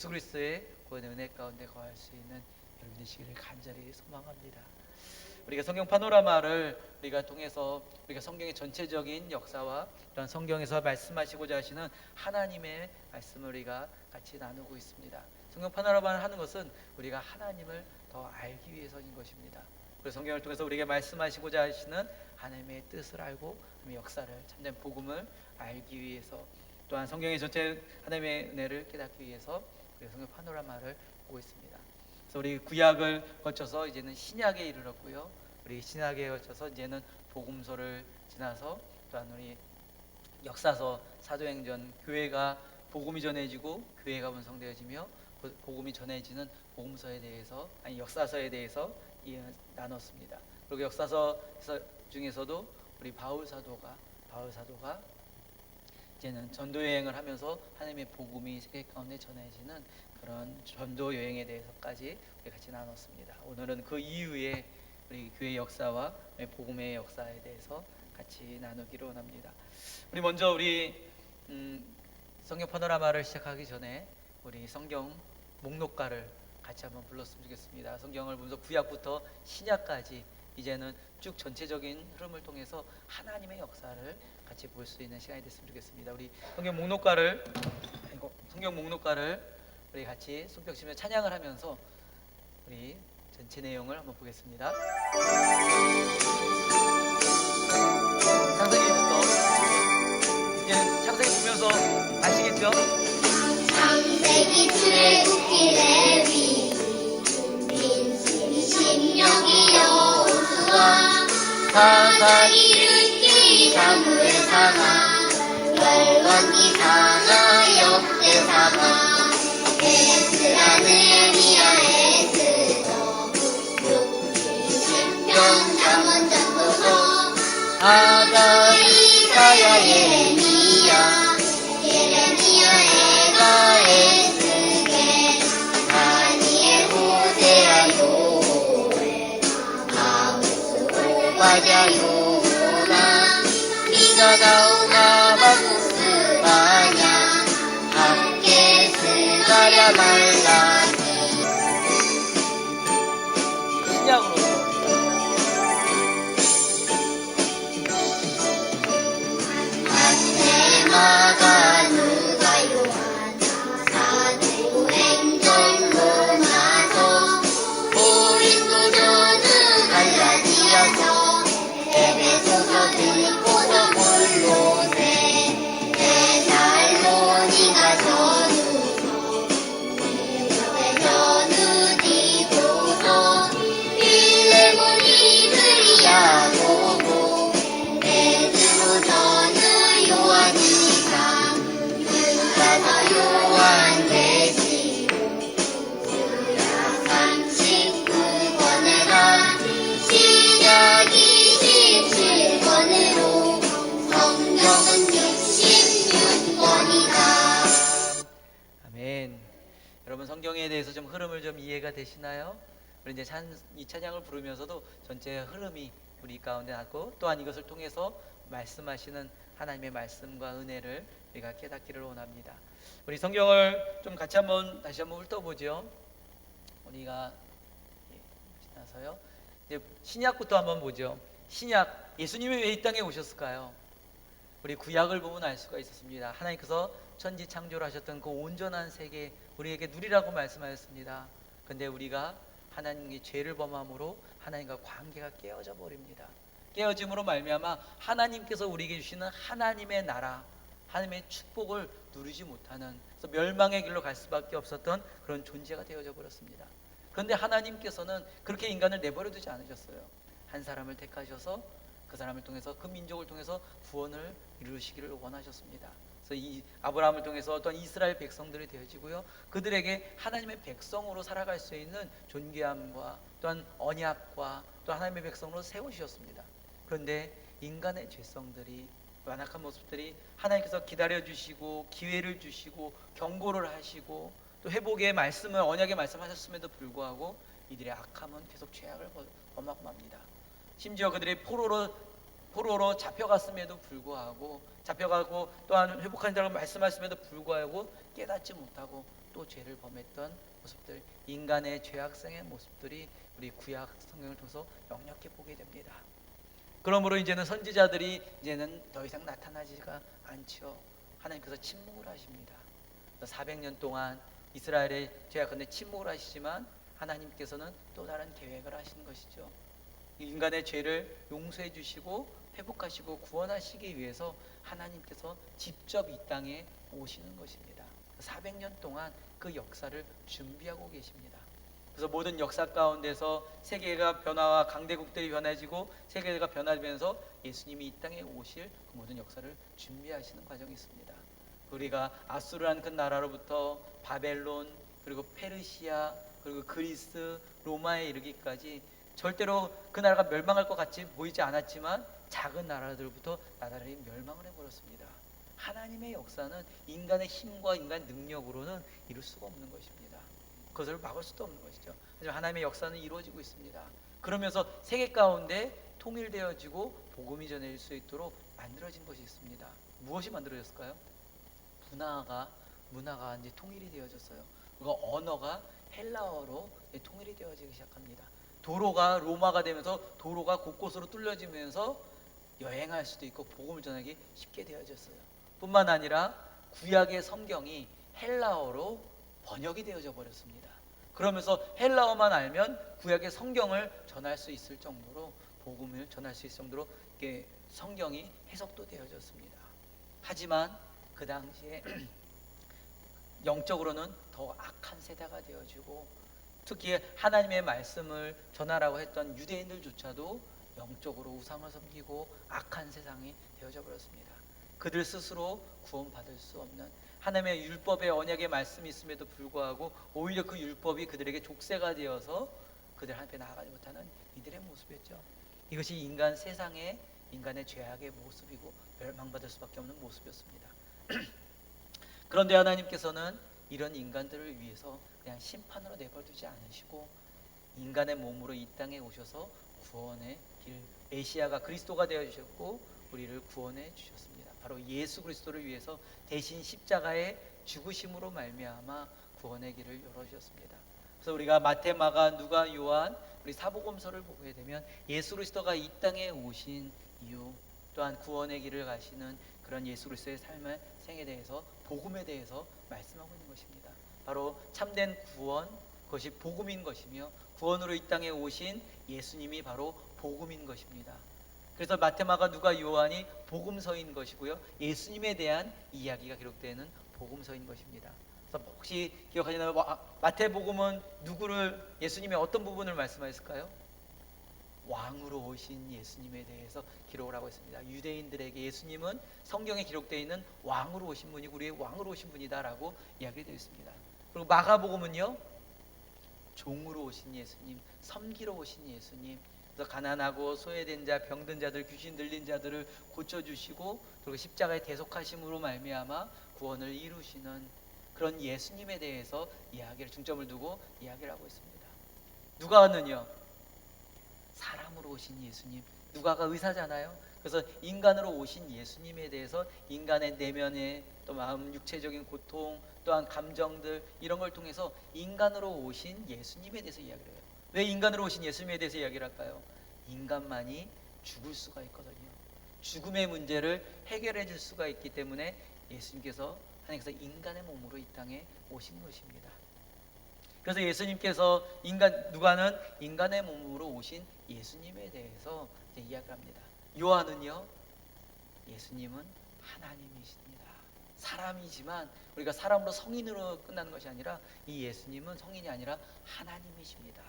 예수 그리스도의 구원의 은혜 가운데 거할 수 있는 여러분 되시기를 간절히 소망합니다. 우리가 성경 파노라마를 우리가 통해서 우리가 성경의 전체적인 역사와 또한 성경에서 말씀하시고자 하시는 하나님의 말씀을 우리가 같이 나누고 있습니다. 성경 파노라마를 하는 것은 우리가 하나님을 더 알기 위해서인 것입니다. 그래서 성경을 통해서 우리에게 말씀하시고자 하시는 하나님의 뜻을 알고 하나님의 역사를 참된 복음을 알기 위해서 또한 성경의 전체 하나님의 은혜를 깨닫기 위해서 우리가 성경 파노라마를 보고 있습니다. 그래서 우리 구약을 거쳐서 이제는 신약에 이르렀고요. 우리 신약에 거쳐서 이제는 복음서를 지나서 또한 우리 역사서, 사도행전, 교회가 복음이 전해지고 교회가 분성되어지며 복음이 전해지는 복음서에 대해서 역사서에 대해서 나눴습니다. 그리고 역사서 중에서도 우리 바울 사도가 이제는 전도 여행을 하면서 하나님의 복음이 세계 가운데 전해지는 그런 전도 여행에 대해서까지 우리 같이 나눴습니다. 오늘은 그 이후에 우리 교회 역사와 복음의 역사에 대해서 같이 나누기로 원합니다. 우리 먼저 성경 파노라마를 시작하기 전에 우리 성경 목록가를 같이 한번 불렀으면 좋겠습니다. 성경을 보면서 구약부터 신약까지 이제는 쭉 전체적인 흐름을 통해서 하나님의 역사를 같이 볼 수 있는 시간이 됐으면 좋겠습니다. 우리 성경 목록가를 우리 같이 손뼉치며 찬양을 하면서 우리 전체 내용을 한번 보겠습니다. 창세기부터 이제 창세기 보면서 아시겠죠? 창세기 출애굽기 레위 민수기 신명기 여호수아 사사기 르기 사무엘 사가 열왕기 사가 역대사가 에스라 느헤미야 에스더 욥기 시편 잠언 전도서 하가 이사야 예레미야 에가 에스겔 다니엘 호세아 요엘 아모스 오바댜 요나 미가 나온 하박국 스바냐 학개 스가랴 말라기 신약으로 마가 누가 요한 사도행전 로마서 고린도전은 갈라디아서 에베소서 빌립보서 골로새 데살로니가 전후서 디모데 디도서 빌레몬 이브리 야고보 베드로 전후 요한이상 유다서 요한계시록 구약 39권에다 신약 27권으로 성경은 66권이다. 아멘. 여러분 성경에 대해서 좀 흐름을 좀 이해가 되시나요? 우리 이제 이 찬양을 부르면서도 전체 흐름이 우리 가운데 났고 또한 이것을 통해서 말씀하시는 하나님의 말씀과 은혜를 우리가 깨닫기를 원합니다. 우리 성경을 좀 다시 한번 훑어보죠. 우리가 지나서요. 이제 신약부터 한번 보죠. 신약, 예수님이 왜 이 땅에 오셨을까요? 우리 구약을 보면 알 수가 있었습니다. 하나님께서 천지 창조를 하셨던 그 온전한 세계 우리에게 누리라고 말씀하셨습니다. 근데 우리가 하나님의 죄를 범함으로 하나님과 관계가 깨어져 버립니다. 깨어짐으로 말미암아 하나님께서 우리에게 주시는 하나님의 나라, 하나님의 축복을 누리지 못하는, 그래서 멸망의 길로 갈 수밖에 없었던 그런 존재가 되어져 버렸습니다. 그런데 하나님께서는 그렇게 인간을 내버려 두지 않으셨어요. 한 사람을 택하셔서 그 사람을 통해서, 그 민족을 통해서 구원을 이루시기를 원하셨습니다. 그래서 이 아브라함을 통해서 어떤 이스라엘 백성들이 되어지고요, 그들에게 하나님의 백성으로 살아갈 수 있는 존귀함과 또한 언약과 또 하나님의 백성으로 세우셨습니다. 그런데 인간의 죄성들이, 완악한 모습들이 하나님께서 기다려주시고 기회를 주시고 경고를 하시고 또 회복의 말씀을, 언약의 말씀하셨음에도 불구하고 이들의 악함은 계속 죄악을 범하고 맙니다. 심지어 그들의 포로로 포로로 잡혀갔음에도 불구하고, 잡혀가고 또한 회복한 자라고 말씀하심에도 불구하고 깨닫지 못하고 또 죄를 범했던 모습들, 인간의 죄악성의 모습들이 우리 구약 성경을 통해서 역력히 보게 됩니다. 그러므로 이제는 선지자들이 이제는 더 이상 나타나지가 않죠. 하나님께서 침묵을 하십니다. 400년 동안 이스라엘의 죄악 가운데 침묵을 하시지만 하나님께서는 또 다른 계획을 하신 것이죠. 인간의 죄를 용서해 주시고 회복하시고 구원하시기 위해서 하나님께서 직접 이 땅에 오시는 것입니다. 400년 동안 그 역사를 준비하고 계십니다. 그래서 모든 역사 가운데서 세계가 변화와 강대국들이 변해지고 세계가 변화되면서 예수님이 이 땅에 오실 그 모든 역사를 준비하시는 과정이 있습니다. 우리가 아수르라는 그 나라로부터 바벨론, 그리고 페르시아, 그리고 그리스, 로마에 이르기까지 절대로 그 나라가 멸망할 것 같이 보이지 않았지만 작은 나라들부터 나라들이 멸망을 해버렸습니다. 하나님의 역사는 인간의 힘과 인간의 능력으로는 이룰 수가 없는 것입니다. 그것을 막을 수도 없는 것이죠. 하지만 하나님의 역사는 이루어지고 있습니다. 그러면서 세계 가운데 통일되어지고 복음이 전해질 수 있도록 만들어진 것이 있습니다. 무엇이 만들어졌을까요? 문화가 이제 통일이 되어졌어요. 그리고 언어가 헬라어로 통일이 되어지기 시작합니다. 도로가 로마가 되면서 도로가 곳곳으로 뚫려지면서 여행할 수도 있고 복음을 전하기 쉽게 되어졌어요. 뿐만 아니라 구약의 성경이 헬라어로 번역이 되어져 버렸습니다. 그러면서 헬라어만 알면 구약의 성경을 전할 수 있을 정도로, 복음을 전할 수 있을 정도로 이렇게 성경이 해석도 되어졌습니다. 하지만 그 당시에 영적으로는 더 악한 세대가 되어지고, 특히 하나님의 말씀을 전하라고 했던 유대인들조차도 영적으로 우상을 섬기고 악한 세상이 되어져 버렸습니다. 그들 스스로 구원받을 수 없는, 하나님의 율법의 언약의 말씀이 있음에도 불구하고 오히려 그 율법이 그들에게 족쇄가 되어서 그들 앞에 나아가지 못하는 이들의 모습이었죠. 이것이 인간 세상의 인간의 죄악의 모습이고 멸망받을 수밖에 없는 모습이었습니다. 그런데 하나님께서는 이런 인간들을 위해서 그냥 심판으로 내버려두지 않으시고 인간의 몸으로 이 땅에 오셔서 구원의 길, 메시아가 그리스도가 되어 주셨고 우리를 구원해 주셨습니다. 바로 예수 그리스도를 위해서 대신 십자가의 죽으심으로 말미암아 구원의 길을 열어 주셨습니다. 그래서 우리가 마태, 마가, 누가, 요한 우리 사복음서를 보게 되면 예수 그리스도가 이 땅에 오신 이유, 또한 구원의 길을 가시는 그런 예수 그리스도의 삶의 생에 대해서, 복음에 대해서 말씀하고 있는 것입니다. 바로 참된 구원, 그것이 복음인 것이며 구원으로 이 땅에 오신 예수님이 바로 복음인 것입니다. 그래서 마태, 마가, 누가, 요한이 복음서인 것이고요, 예수님에 대한 이야기가 기록되는 복음서인 것입니다. 그래서 혹시 기억하시나요? 마태복음은 누구를, 예수님의 어떤 부분을 말씀하셨을까요? 왕으로 오신 예수님에 대해서 기록을 하고 있습니다. 유대인들에게 예수님은 성경에 기록되어 있는 왕으로 오신 분이고 우리의 왕으로 오신 분이다라고 이야기되어 있습니다. 그리고 마가복음은요, 종으로 오신 예수님, 섬기러 오신 예수님, 그래서 가난하고 소외된 자, 병든 자들, 귀신 들린 자들을 고쳐주시고 그리고 십자가의 대속하심으로 말미암아 구원을 이루시는 그런 예수님에 대해서 이야기를, 중점을 두고 이야기를 하고 있습니다. 누가는요, 사람으로 오신 예수님, 누가가 의사잖아요. 그래서 인간으로 오신 예수님에 대해서 인간의 내면의 또 마음, 육체적인 고통, 또한 감정들, 이런 걸 통해서 인간으로 오신 예수님에 대해서 이야기를 해요. 왜 인간으로 오신 예수님에 대해서 이야기를 할까요? 인간만이 죽을 수가 있거든요. 죽음의 문제를 해결해 줄 수가 있기 때문에 예수님께서, 하나님께서 인간의 몸으로 이 땅에 오신 것입니다. 그래서 예수님께서 누가는 인간의 몸으로 오신 예수님에 대해서 이야기를 합니다. 요한은요, 예수님은 하나님이십니다. 사람이지만 우리가 사람으로 성인으로 끝나는 것이 아니라 이 예수님은 성인이 아니라 하나님이십니다.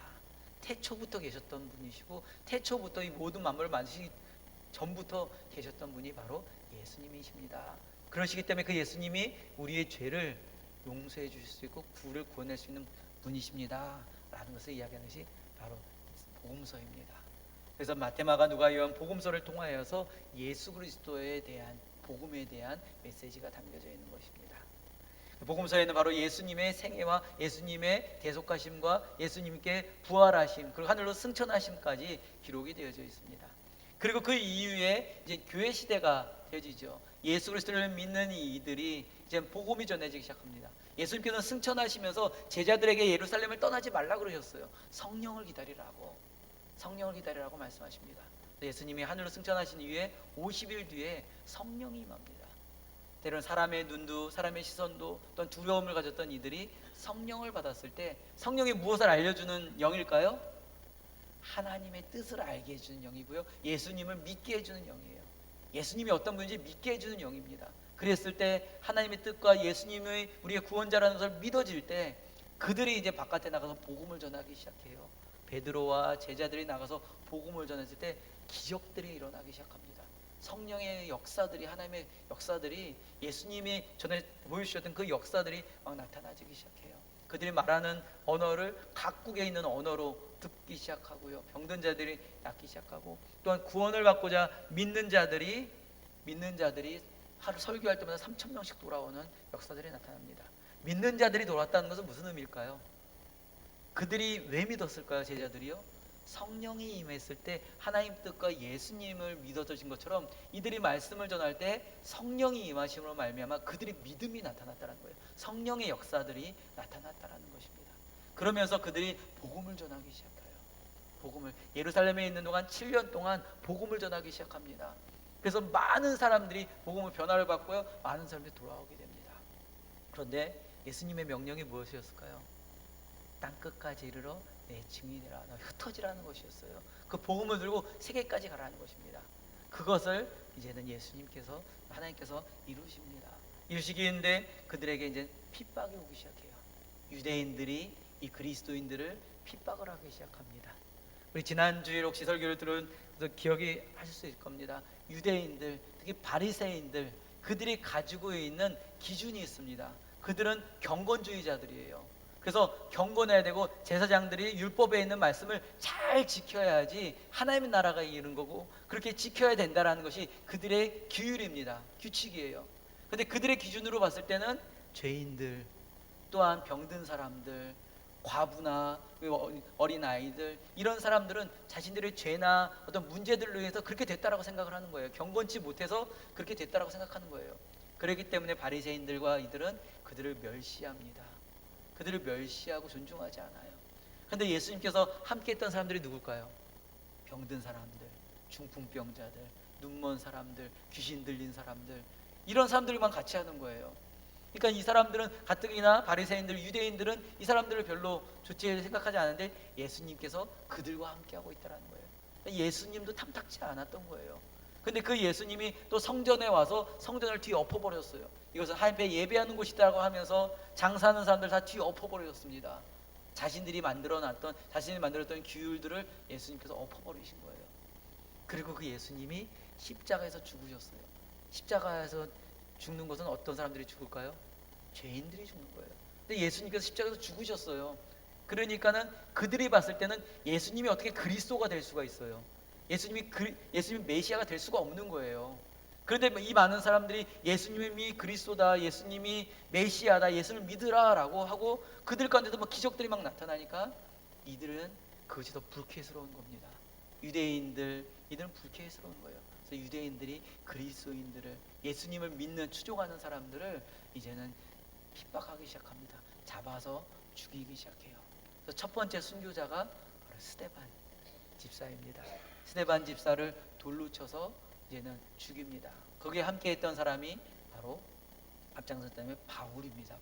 태초부터 계셨던 분이시고 태초부터 이 모든 만물을 만드시기 전부터 계셨던 분이 바로 예수님이십니다. 그러시기 때문에 그 예수님이 우리의 죄를 용서해 주실 수 있고 구를 구원할 수 있는 분이십니다 라는 것을 이야기하는 것이 바로 복음서입니다. 그래서 마태, 마가, 누가, 요한 복음서를 통하여서 예수 그리스도에 대한, 복음에 대한 메시지가 담겨져 있는 것입니다. 복음서에는 바로 예수님의 생애와 예수님의 대속하심과 예수님께 부활하심, 그리고 하늘로 승천하심까지 기록이 되어져 있습니다. 그리고 그 이후에 이제 교회 시대가 되어지죠. 예수 그리스도를 믿는 이들이 이제 복음이 전해지기 시작합니다. 예수님께서는 승천하시면서 제자들에게 예루살렘을 떠나지 말라 그러셨어요. 성령을 기다리라고, 성령을 기다리라고 말씀하십니다. 예수님이 하늘로 승천하신 이후에 50일 뒤에 성령이 임합니다. 때로는 사람의 눈도, 사람의 시선도, 어떤 두려움을 가졌던 이들이 성령을 받았을 때, 성령이 무엇을 알려주는 영일까요? 하나님의 뜻을 알게 해주는 영이고요, 예수님을 믿게 해주는 영이에요. 예수님이 어떤 분인지 믿게 해주는 영입니다. 그랬을 때 하나님의 뜻과 예수님의 우리의 구원자라는 것을 믿어질 때 그들이 이제 바깥에 나가서 복음을 전하기 시작해요. 베드로와 제자들이 나가서 복음을 전했을 때 기적들이 일어나기 시작합니다. 성령의 역사들이, 하나님의 역사들이, 예수님이 전에 보여주셨던 그 역사들이 막 나타나기 시작해요. 그들이 말하는 언어를 각국에 있는 언어로 듣기 시작하고요, 병든 자들이 낫기 시작하고, 또한 구원을 받고자 믿는 자들이 하루 설교할 때마다 3,000명씩 돌아오는 역사들이 나타납니다. 믿는 자들이 돌아왔다는 것은 무슨 의미일까요? 그들이 왜 믿었을까요? 제자들이요, 성령이 임했을 때 하나님 뜻과 예수님을 믿어주신 것처럼 이들이 말씀을 전할 때 성령이 임하심으로 말미암아 그들의 믿음이 나타났다는 거예요. 성령의 역사들이 나타났다는 것입니다. 그러면서 그들이 복음을 전하기 시작해요. 복음을, 예루살렘에 있는 동안 7년 동안 복음을 전하기 시작합니다. 그래서 많은 사람들이 복음의 변화를 받고요, 많은 사람들이 돌아오게 됩니다. 그런데 예수님의 명령이 무엇이었을까요? 땅끝까지 이르러 내 증인이라, 흩어지라는 것이었어요. 그 복음을 들고 세계까지 가라는 것입니다. 그것을 이제는 예수님께서, 하나님께서 이루시기인데 그들에게 이제 핍박이 오기 시작해요. 유대인들이 이 그리스도인들을 핍박을 하기 시작합니다. 우리 지난주에 혹시 설교를 들은 기억이 하실 수 있을 겁니다. 유대인들, 특히 바리새인들, 그들이 가지고 있는 기준이 있습니다. 그들은 경건주의자들이에요. 그래서 경건해야 되고 제사장들이 율법에 있는 말씀을 잘 지켜야지 하나님의 나라가 이르는 거고, 그렇게 지켜야 된다는 것이 그들의 규율입니다. 규칙이에요. 그런데 그들의 기준으로 봤을 때는 죄인들, 또한 병든 사람들, 과부나 어린 아이들, 이런 사람들은 자신들의 죄나 어떤 문제들로 인해서 그렇게 됐다라고 생각을 하는 거예요. 경건치 못해서 그렇게 됐다라고 생각하는 거예요. 그렇기 때문에 바리새인들과 이들은 그들을 멸시합니다. 그들을 멸시하고 존중하지 않아요. 그런데 예수님께서 함께 했던 사람들이 누굴까요? 병든 사람들, 중풍병자들, 눈먼 사람들, 귀신 들린 사람들, 이런 사람들만 같이 하는 거예요. 그러니까 이 사람들은 가뜩이나 바리새인들, 유대인들은 이 사람들을 별로 좋게 생각하지 않는데 예수님께서 그들과 함께 하고 있다는 거예요. 예수님도 탐탁치 않았던 거예요. 근데 그 예수님이 또 성전에 와서 성전을 뒤 엎어버렸어요. 이것은 하나님께 예배하는 곳이라고 하면서 장사하는 사람들 다 뒤 엎어버렸습니다. 자신이 만들었던 규율들을 예수님께서 엎어버리신 거예요. 그리고 그 예수님이 십자가에서 죽으셨어요. 십자가에서 죽는 것은 어떤 사람들이 죽을까요? 죄인들이 죽는 거예요. 근데 예수님께서 십자가에서 죽으셨어요. 그러니까는 그들이 봤을 때는 예수님이 어떻게 그리스도가 될 수가 있어요? 예수님이 메시아가 될 수가 없는 거예요. 그런데 이 많은 사람들이 예수님이 그리스도다, 예수님이 메시아다, 예수를 믿으라라고 하고 그들 가운데도 막 기적들이 막 나타나니까 이들은 그것이 더 불쾌스러운 겁니다. 이들은 불쾌스러운 거예요. 그래서 유대인들이 그리스도인들을, 예수님을 믿는, 추종하는 사람들을 이제는 핍박하기 시작합니다. 잡아서 죽이기 시작해요. 그래서 첫 번째 순교자가 바로 스데반 집사입니다. 스데반 집사를 돌로 쳐서 이제는 죽입니다. 거기에 함께했던 사람이 바로 앞장섰다면 바울입니다.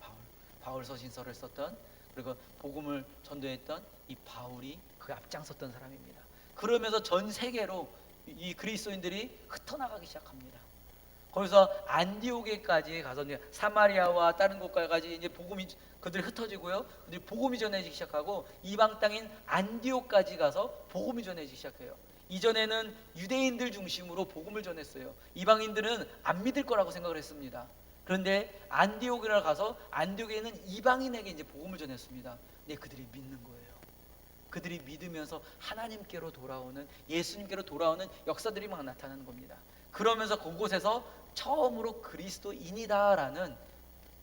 바울 서신서를 썼던, 그리고 복음을 전도했던 이 바울이 그 앞장섰던 사람입니다. 그러면서 전 세계로 이 그리스도인들이 흩어나가기 시작합니다. 거기서 안디옥에까지 가서 사마리아와 다른 곳까지 이제 그들이 흩어지고요. 그들이 복음이 전해지기 시작하고 이방 땅인 안디옥까지 가서 복음이 전해지기 시작해요. 이전에는 유대인들 중심으로 복음을 전했어요. 이방인들은 안 믿을 거라고 생각을 했습니다. 그런데 안디옥이라 가서 안디옥에 있는 이방인에게 이제 복음을 전했습니다. 근데 그들이 믿는 거예요. 그들이 믿으면서 하나님께로 돌아오는, 예수님께로 돌아오는 역사들이 막 나타나는 겁니다. 그러면서 그곳에서 처음으로 그리스도인이다라는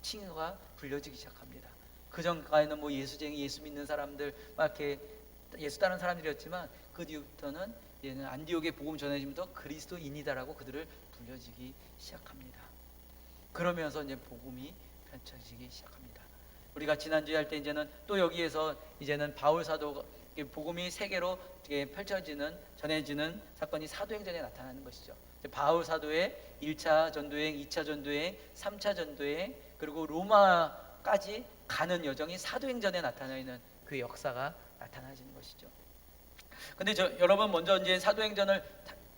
칭호가 불려지기 시작합니다. 그 전까지는 뭐 예수쟁이, 예수 믿는 사람들, 막 이렇게 예수 따르는 사람들이었지만 그 뒤부터는 이제는 안디옥의 복음 전해지면서 그리스도인이다라고 그들을 불려지기 시작합니다. 그러면서 이제 복음이 펼쳐지기 시작합니다. 우리가 지난주에 할 때 이제는 또 여기에서 이제는 바울 사도 복음이 세계로 펼쳐지는 전해지는 사건이 사도행전에 나타나는 것이죠. 바울 사도의 1차 전도행, 2차 전도행, 3차 전도행, 그리고 로마까지 가는 여정이 사도행전에 나타나 있는 그 역사가 나타나지는 것이죠. 근데 여러분 먼저 이제 사도행전을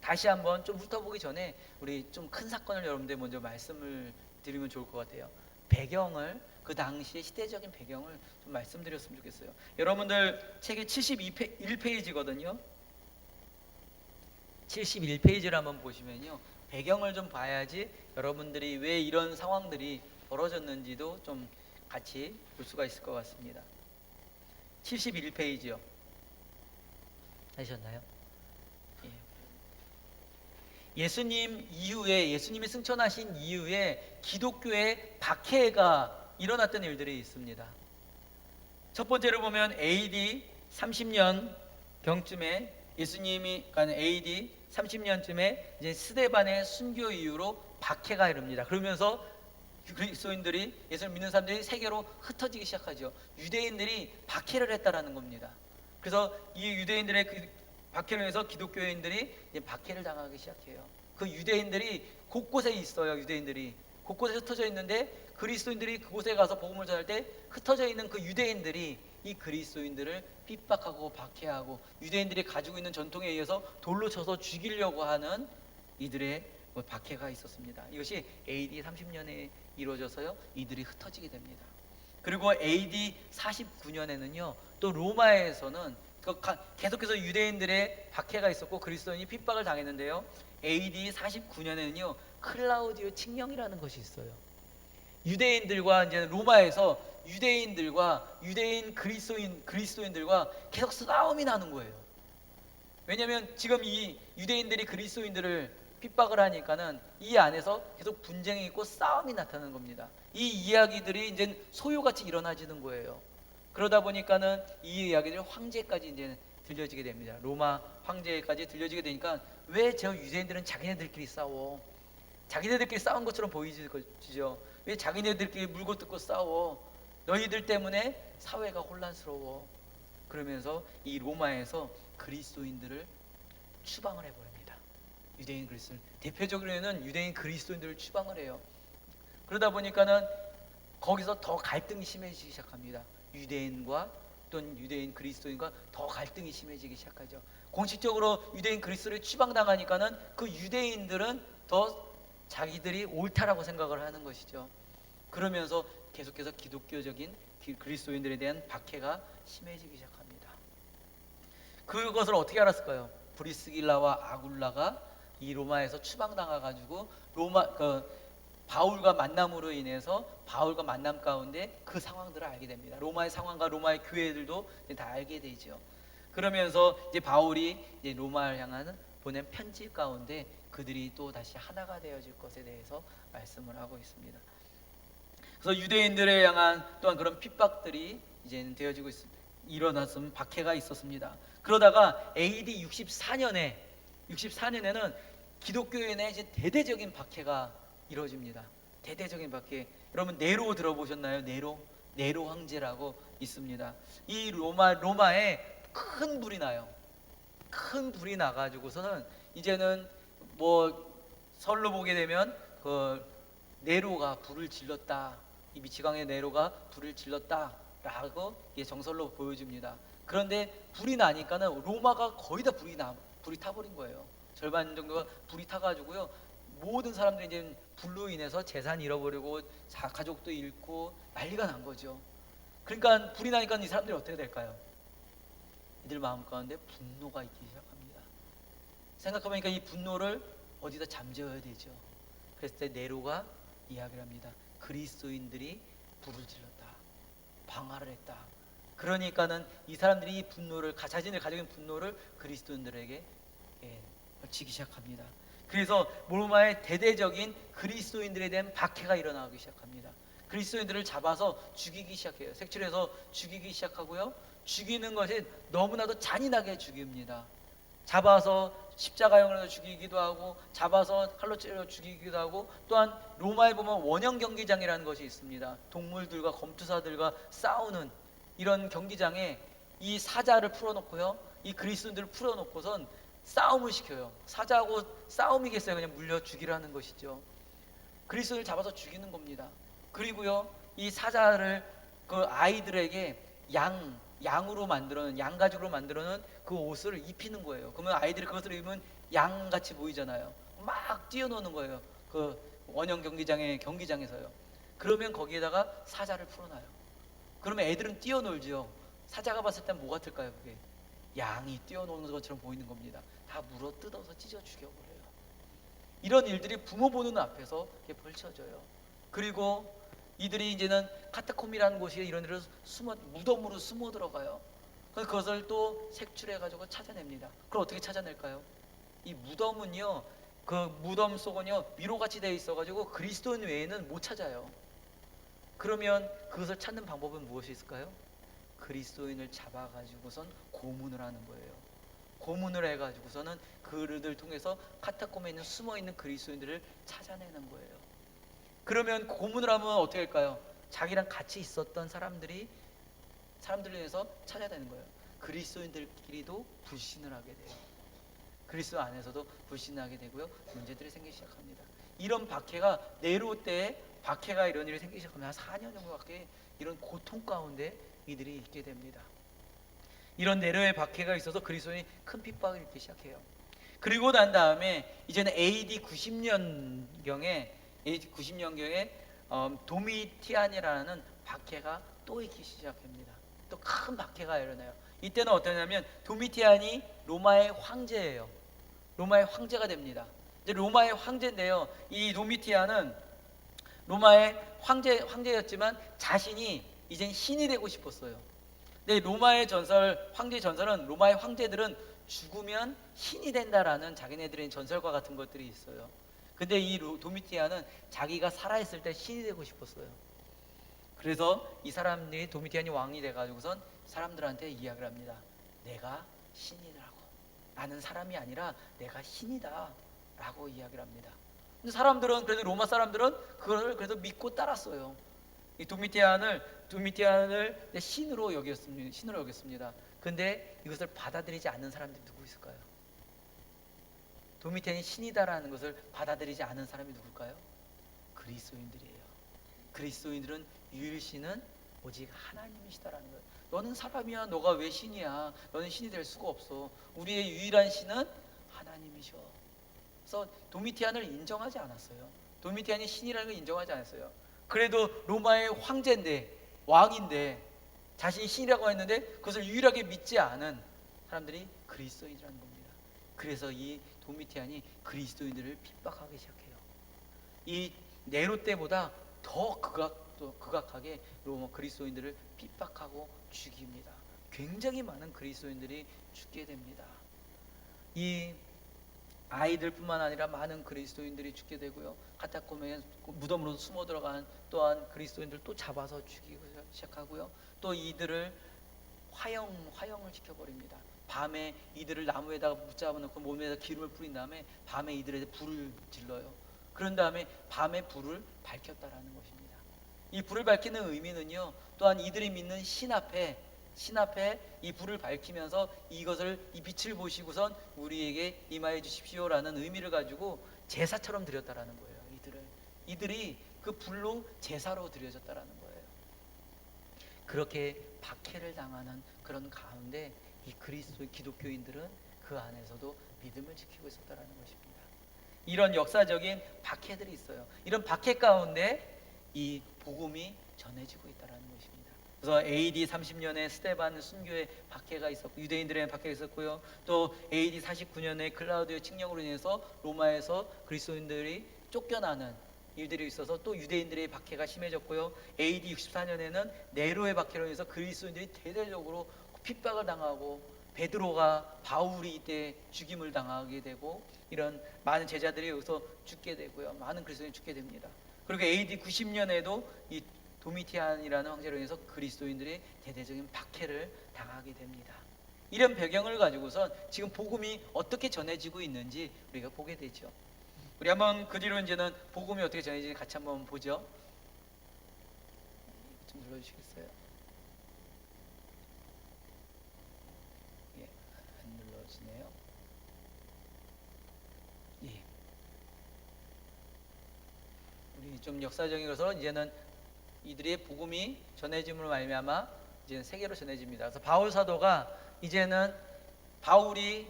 다시 한번 좀 훑어보기 전에 우리 좀 큰 사건을 여러분들 먼저 말씀을 드리면 좋을 것 같아요. 배경을, 그 당시의 시대적인 배경을 좀 말씀드렸으면 좋겠어요. 여러분들 책이 71페이지거든요. 71페이지를 한번 보시면요, 배경을 좀 봐야지 여러분들이 왜 이런 상황들이 벌어졌는지도 좀 같이 볼 수가 있을 것 같습니다. 71페이지요. 하셨나요? 예수님 이후에, 예수님이 승천하신 이후에 기독교의 박해가 일어났던 일들이 있습니다. 첫 번째로 보면 AD 30년 경쯤에 예수님이 간 AD 30년쯤에 이제 스데반의 순교 이후로 박해가 이릅니다. 그러면서 그리스도인들이, 예수를 믿는 사람들이 세계로 흩어지기 시작하죠. 유대인들이 박해를 했다라는 겁니다. 그래서 이 유대인들의 그 박해로 해서 기독교인들이 이제 박해를 당하기 시작해요. 그 유대인들이 곳곳에 있어요. 유대인들이 곳곳에 흩어져 있는데 그리스도인들이 그곳에 가서 복음을 전할 때 흩어져 있는 그 유대인들이 이 그리스도인들을 핍박하고 박해하고 유대인들이 가지고 있는 전통에 의해서 돌로 쳐서 죽이려고 하는 이들의 박해가 있었습니다. 이것이 AD 30년에 이루어져서요, 이들이 흩어지게 됩니다. 그리고 AD 49년에는요 또 로마에서는 계속해서 유대인들의 박해가 있었고 그리스도인이 핍박을 당했는데요, AD 49년에는요 클라우디오 칙령이라는 것이 있어요. 유대인들과 이제 로마에서 유대인들과 유대인 그리스도인들과 계속 싸움이 나는 거예요. 왜냐하면 지금 이 유대인들이 그리스도인들을 핍박을 하니까는 이 안에서 계속 분쟁이 있고 싸움이 나타나는 겁니다. 이 이야기들이 이제 소요같이 일어나지는 거예요. 그러다 보니까는 이 이야기들이 황제까지 이제 들려지게 됩니다. 로마 황제까지 들려지게 되니까 왜 저 유대인들은 자기네들끼리 싸워? 자기네들끼리 싸운 것처럼 보이지죠. 왜 자기네들끼리 물고 뜯고 싸워? 너희들 때문에 사회가 혼란스러워. 그러면서 이 로마에서 그리스도인들을 추방을 해버립니다. 유대인 그리스도인, 대표적으로는 유대인 그리스도인들을 추방을 해요. 그러다 보니까는 거기서 더 갈등이 심해지기 시작합니다. 유대인과 또는 유대인 그리스도인과 더 갈등이 심해지기 시작하죠. 공식적으로 유대인 그리스도를 추방당하니까는 그 유대인들은 더 자기들이 옳다라고 생각을 하는 것이죠. 그러면서 계속해서 기독교적인 그리스도인들에 대한 박해가 심해지기 시작합니다. 그것을 어떻게 알았을까요? 브리스길라와 아굴라가 이 로마에서 추방당해가지고 바울과 만남으로 인해서 바울과 만남 가운데 그 상황들을 알게 됩니다. 로마의 상황과 로마의 교회들도 다 알게 되죠. 그러면서 이제 바울이 이제 로마를 향하는 보낸 편지 가운데 그들이 또 다시 하나가 되어질 것에 대해서 말씀을 하고 있습니다. 그래서 유대인들에 향한 또한 그런 핍박들이 이제는 되어지고 있습니다. 일어났으면 박해가 있었습니다. 그러다가 AD 64년에는 기독교인의 이제 대대적인 박해가 이루어집니다. 대대적인 박해. 여러분 네로 들어보셨나요? 네로 황제라고 있습니다. 이 로마에 큰 불이 나요. 큰 불이 나가지고서는 이제는 뭐 설로 보게 되면 그 네로가 불을 질렀다. 이 미치광의 네로가 불을 질렀다라고 이게 정설로 보여집니다. 그런데 불이 나니까는 로마가 거의 다 불이 타버린 거예요. 절반 정도가 불이 타가지고요. 모든 사람들이 이제 불로 인해서 재산 잃어버리고 가족도 잃고 난리가 난 거죠. 그러니까 불이 나니까 이 사람들이 어떻게 될까요? 이들 마음 가운데 분노가 있기 시작합니다. 생각해보니까 이 분노를 어디다 잠재워야 되죠. 그랬을 때 네로가 이야기를 합니다. 그리스도인들이 불을 질렀다. 방화를 했다. 그러니까는 이 사람들이 이 분노를, 자신을 가지고 있는 분노를 그리스도인들에게 펼치기 시작합니다. 그래서 로마의 대대적인 그리스도인들에 대한 박해가 일어나기 시작합니다. 그리스도인들을 잡아서 죽이기 시작해요. 색출해서 죽이기 시작하고요. 죽이는 것이 너무나도 잔인하게 죽입니다. 잡아서 십자가형으로 죽이기도 하고 잡아서 칼로 찔러 죽이기도 하고, 또한 로마에 보면 원형 경기장이라는 것이 있습니다. 동물들과 검투사들과 싸우는 이런 경기장에 이 사자를 풀어놓고요, 이 그리스도인들을 풀어놓고선 싸움을 시켜요. 사자하고 싸움이겠어요? 그냥 물려 죽이라는 것이죠. 그리스도인을 잡아서 죽이는 겁니다. 그리고요, 이 사자를 그 아이들에게 양으로 만들어놓은, 양가죽으로 만들어놓은 그 옷을 입히는 거예요. 그러면 아이들이 그것을 입으면 양같이 보이잖아요. 막 뛰어노는 거예요. 그 원형 경기장에서요. 그러면 거기에다가 사자를 풀어놔요. 그러면 애들은 뛰어놀지요. 사자가 봤을 땐 뭐 같을까요? 그게 양이 뛰어노는 것처럼 보이는 겁니다. 다 물어 뜯어서 찢어 죽여버려요. 이런 일들이 부모 보는 앞에서 이렇게 벌쳐져요. 그리고 이들이 이제는 카타콤이라는 곳이 이런 데로 무덤으로 숨어 들어가요. 그것을 또 색출해 가지고 찾아냅니다. 그럼 어떻게 찾아낼까요? 이 무덤은요, 그 무덤 속은요 미로같이 되어 있어 가지고 그리스도인 외에는 못 찾아요. 그러면 그것을 찾는 방법은 무엇이 있을까요? 그리스도인을 잡아 가지고선 고문을 하는 거예요. 고문을 해 가지고서는 그들을 통해서 카타콤에 있는 숨어 있는 그리스도인들을 찾아내는 거예요. 그러면 고문을 하면 어떻게 할까요? 자기랑 같이 있었던 사람들을 위해서 찾아야 되는 거예요. 그리스도인들끼리도 불신을 하게 돼요. 그리스도 안에서도 불신하게 되고요, 문제들이 생기기 시작합니다. 이런 박해가, 네로 때에 박해가 이런 일이 생기기 시작하면 한 4년 정도밖에 이런 고통 가운데 이들이 있게 됩니다. 이런 네로의 박해가 있어서 그리스도인이 큰 핍박을 입기 시작해요. 그리고 난 다음에 이제는 AD 90년경에 도미티안이라는 박해가 또 있기 시작합니다. 또 큰 박해가 일어나요. 이때는 어떠냐면 도미티안이 로마의 황제예요. 로마의 황제가 됩니다. 이제 로마의 황제인데요, 이 도미티안은 로마의 황제였지만 자신이 이젠 신이 되고 싶었어요. 근데 황제 전설은, 로마의 황제들은 죽으면 신이 된다라는 자기네들의 전설과 같은 것들이 있어요. 근데 이 도미티안은 자기가 살아있을 때 신이 되고 싶었어요. 그래서 이 사람들이, 도미티안이 왕이 돼가지고선 사람들한테 이야기를 합니다. 내가 신이라고, 나는 사람이 아니라 내가 신이다 라고 이야기를 합니다. 근데 사람들은, 그래도 로마 사람들은 그걸 그래도 믿고 따랐어요. 이 도미티안을 신으로 여겼습니다. 근데 이것을 받아들이지 않는 사람들이 누구 있을까요? 도미티안이 신이다라는 것을 받아들이지 않은 사람이 누굴까요? 그리스도인들이에요. 그리스도인들은 유일신은 오직 하나님이시다라는 거예요. 너는 사람이야, 너가 왜 신이야? 너는 신이 될 수가 없어. 우리의 유일한 신은 하나님이셔. 그래서 도미티안을 인정하지 않았어요. 도미티안이 신이라는 걸 인정하지 않았어요. 그래도 로마의 황제인데, 왕인데, 자신이 신이라고 했는데 그것을 유일하게 믿지 않은 사람들이 그리스도인이라는 겁니다. 그래서 이 도미티안이 그리스도인들을 핍박하기 시작해요. 이 네로 때보다 더 극악하게 로마 그리스도인들을 핍박하고 죽입니다. 굉장히 많은 그리스도인들이 죽게 됩니다. 이 아이들뿐만 아니라 많은 그리스도인들이 죽게 되고요, 카타콤에 무덤으로 숨어 들어간 또한 그리스도인들 또 잡아서 죽이기 시작하고요, 또 이들을 화형을 시켜버립니다. 밤에 이들을 나무에다가 붙잡아 놓고 몸에다 기름을 뿌린 다음에 밤에 이들에 불을 질러요. 그런 다음에 밤에 불을 밝혔다라는 것입니다. 이 불을 밝히는 의미는요, 또한 이들이 믿는 신 앞에 이 불을 밝히면서 이것을, 이 빛을 보시고선 우리에게 임하여 주십시오라는 의미를 가지고 제사처럼 드렸다라는 거예요. 이들이 그 불로 제사로 드려졌다라는 거예요. 그렇게 박해를 당하는 그런 가운데 이 기독교인들은 그 안에서도 믿음을 지키고 있었다라는 것입니다. 이런 역사적인 박해들이 있어요. 이런 박해 가운데 이 복음이 전해지고 있다라는 것입니다. 그래서 AD 30년에 스데반 순교의 박해가 있었고, 유대인들의 박해가 있었고요, 또 AD 49년에 클라우디오 칙령으로 인해서 로마에서 그리스도인들이 쫓겨나는 일들이 있어서 또 유대인들의 박해가 심해졌고요, AD 64년에는 네로의 박해로 인해서 그리스도인들이 대대적으로 핍박을 당하고 바울이 이때 죽임을 당하게 되고, 이런 많은 제자들이 여기서 죽게 되고요, 많은 그리스도인이 죽게 됩니다. 그리고 AD 90년에도 이 도미티안이라는 황제로 인해서 그리스도인들이 대대적인 박해를 당하게 됩니다. 이런 배경을 가지고선 지금 복음이 어떻게 전해지고 있는지 우리가 보게 되죠. 우리 한번 그 뒤로 이제는 복음이 어떻게 전해지는지 같이 한번 보죠. 좀 눌러주시겠어요? 예, 안 눌러지네요. 예. 우리 좀 역사적으로서 이제는 이들의 복음이 전해짐으로 말미암아 이제는 세계로 전해집니다. 그래서 바울 사도가 이제는 바울이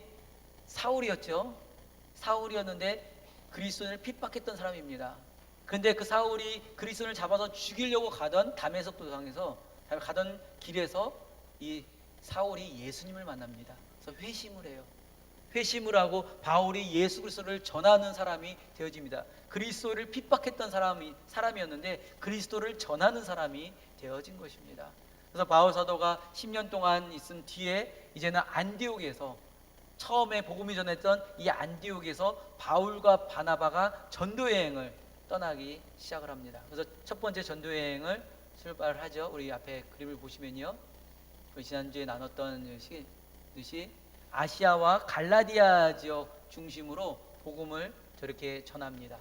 사울이었죠. 사울이었는데 그리스도인을 핍박했던 사람입니다. 근데 그 사울이 그리스도인을 잡아서 죽이려고 가던 다메섹 도상에서 가던 길에서 이 사울이 예수님을 만납니다. 그래서 회심을 해요. 회심을 하고 바울이 예수 그리스도를 전하는 사람이 되어집니다. 그리스도를 핍박했던 사람이었는데 그리스도를 전하는 사람이 되어진 것입니다. 그래서 바울 사도가 10년 동안 있은 뒤에 이제는 안디옥에서 처음에 복음이 전했던 이 안디옥에서 바울과 바나바가 전도 여행을 떠나기 시작을 합니다. 그래서 첫 번째 전도 여행을 출발하죠. 우리 앞에 그림을 보시면요, 지난주에 나눴던 것이 아시아와 갈라디아 지역 중심으로 복음을 저렇게 전합니다.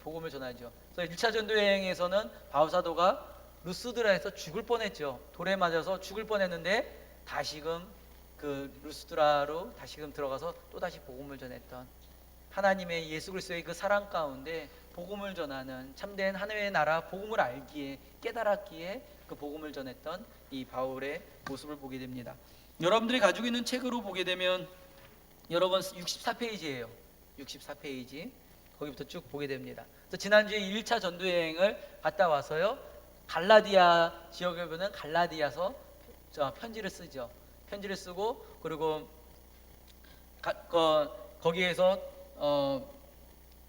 복음을 전하죠. 그래서 1차 전도 여행에서는 바울 사도가 루스드라에서 죽을 뻔했죠. 돌에 맞아서 죽을 뻔했는데 다시금 그 루스드라로 다시금 들어가서 또 다시 복음을 전했던, 하나님의 예수 그리스도의 그 사랑 가운데 복음을 전하는 참된 하나님의 나라 복음을 알기에 깨달았기에 그 복음을 전했던 이 바울의 모습을 보게 됩니다. 여러분들이 가지고 있는 책으로 보게 되면 여러분 64페이지예요. 64페이지 거기부터 쭉 보게 됩니다. 그래서 지난주에 1차 전도여행을 갔다 와서요, 갈라디아 지역에 보면 갈라디아서 편지를 쓰죠. 편지를 쓰고, 그리고 거기에서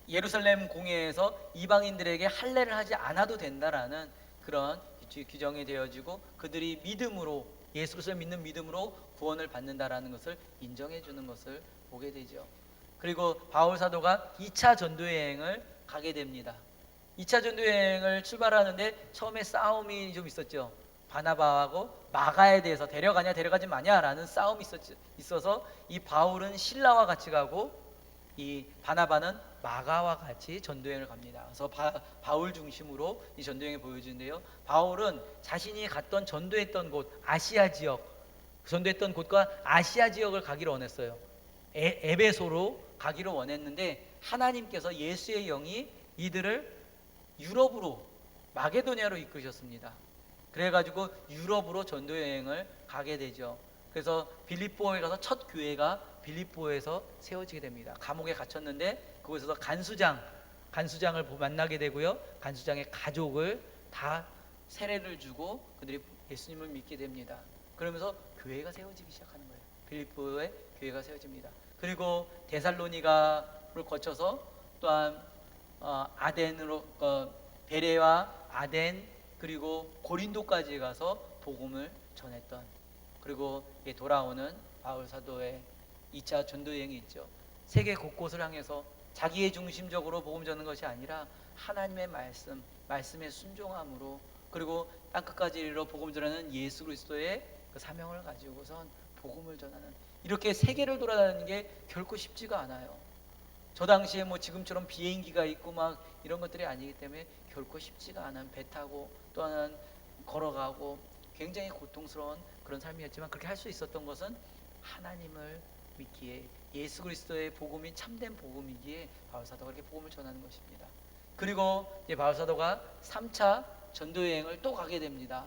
예루살렘 공회에서 이방인들에게 할례를 하지 않아도 된다라는 그런 규정이 되어지고, 그들이 믿음으로 예수 그리스도를 믿는 믿음으로 구원을 받는다라는 것을 인정해 주는 것을 보게 되죠. 그리고 바울 사도가 2차 전도여행을 가게 됩니다. 2차 전도여행을 출발하는데 처음에 싸움이 좀 있었죠. 바나바하고 마가에 대해서 데려가냐 데려가지 마냐라는 싸움이 있어서 이 바울은 실라와 같이 가고 이 바나바는 마가와 같이 전도여행을 갑니다. 그래서 바울 중심으로 이 전도여행이 보여지는데요, 바울은 자신이 갔던 전도했던 곳 아시아 지역, 전도했던 곳과 아시아 지역을 가기를 원했어요. 에베소로 가기를 원했는데 하나님께서 예수의 영이 이들을 유럽으로, 마게도냐로 이끄셨습니다. 그래가지고 유럽으로 전도여행을 가게 되죠. 그래서 빌립보에 가서 첫 교회가 빌립보에서 세워지게 됩니다. 감옥에 갇혔는데 그곳에서 간수장을 만나게 되고요, 간수장의 가족을 다 세례를 주고 그들이 예수님을 믿게 됩니다. 그러면서 교회가 세워지기 시작하는 거예요. 빌립보에 교회가 세워집니다. 그리고 데살로니가를 거쳐서 또한 아덴으로 베레와 아덴 그리고 고린도까지 가서 복음을 전했던, 그리고 돌아오는 바울 사도의 2차 전도여행이 있죠. 세계 곳곳을 향해서 자기의 중심적으로 복음 전하는 것이 아니라 하나님의 말씀에 순종함으로, 그리고 땅끝까지 이르러 복음 전하는 예수 그리스도의 그 사명을 가지고선 복음을 전하는, 이렇게 세계를 돌아다니는 게 결코 쉽지가 않아요. 저 당시에 뭐 지금처럼 비행기가 있고 막 이런 것들이 아니기 때문에 결코 쉽지가 않은, 배 타고 또 하나는 걸어가고 굉장히 고통스러운 그런 삶이었지만, 그렇게 할 수 있었던 것은 하나님을 믿기에, 예수 그리스도의 복음이 참된 복음이기에 바울 사도가 이렇게 복음을 전하는 것입니다. 그리고 이제 바울 사도가 3차 전도여행을 또 가게 됩니다.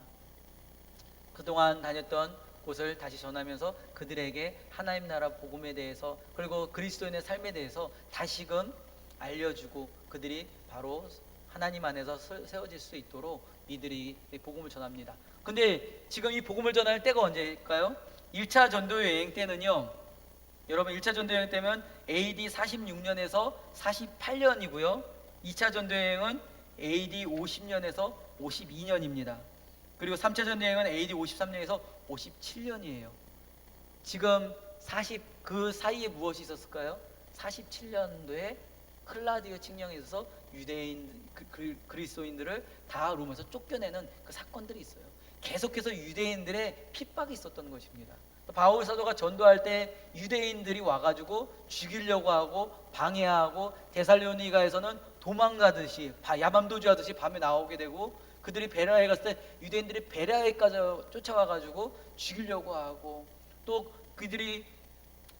그동안 다녔던 곳을 다시 전하면서 그들에게 하나님 나라 복음에 대해서, 그리고 그리스도인의 삶에 대해서 다시금 알려주고 그들이 바로 하나님 안에서 세워질 수 있도록 이들이 복음을 전합니다. 근데 지금 이 복음을 전할 때가 언제일까요? 1차 전도여행 때는요, 여러분 1차 전도여행 때면 AD 46년에서 48년이고요 2차 전도여행은 AD 50년에서 52년입니다 그리고 3차 전도여행은 AD 53년에서 57년이에요 지금 그 사이에 무엇이 있었을까요? 47년도에 클라디오 칙령에 있어서 유대인 그리스도인들을 다 로마에서 쫓겨내는 그 사건들이 있어요. 계속해서 유대인들의 핍박이 있었던 것입니다. 또 바울 사도가 전도할 때 유대인들이 와가지고 죽이려고 하고 방해하고 데살로니가에서는 도망가듯이 야밤도주하듯이 밤에 나오게 되고, 그들이 베라에 갔을 때 유대인들이 베라에까지 쫓아와가지고 죽이려고 하고, 또 그들이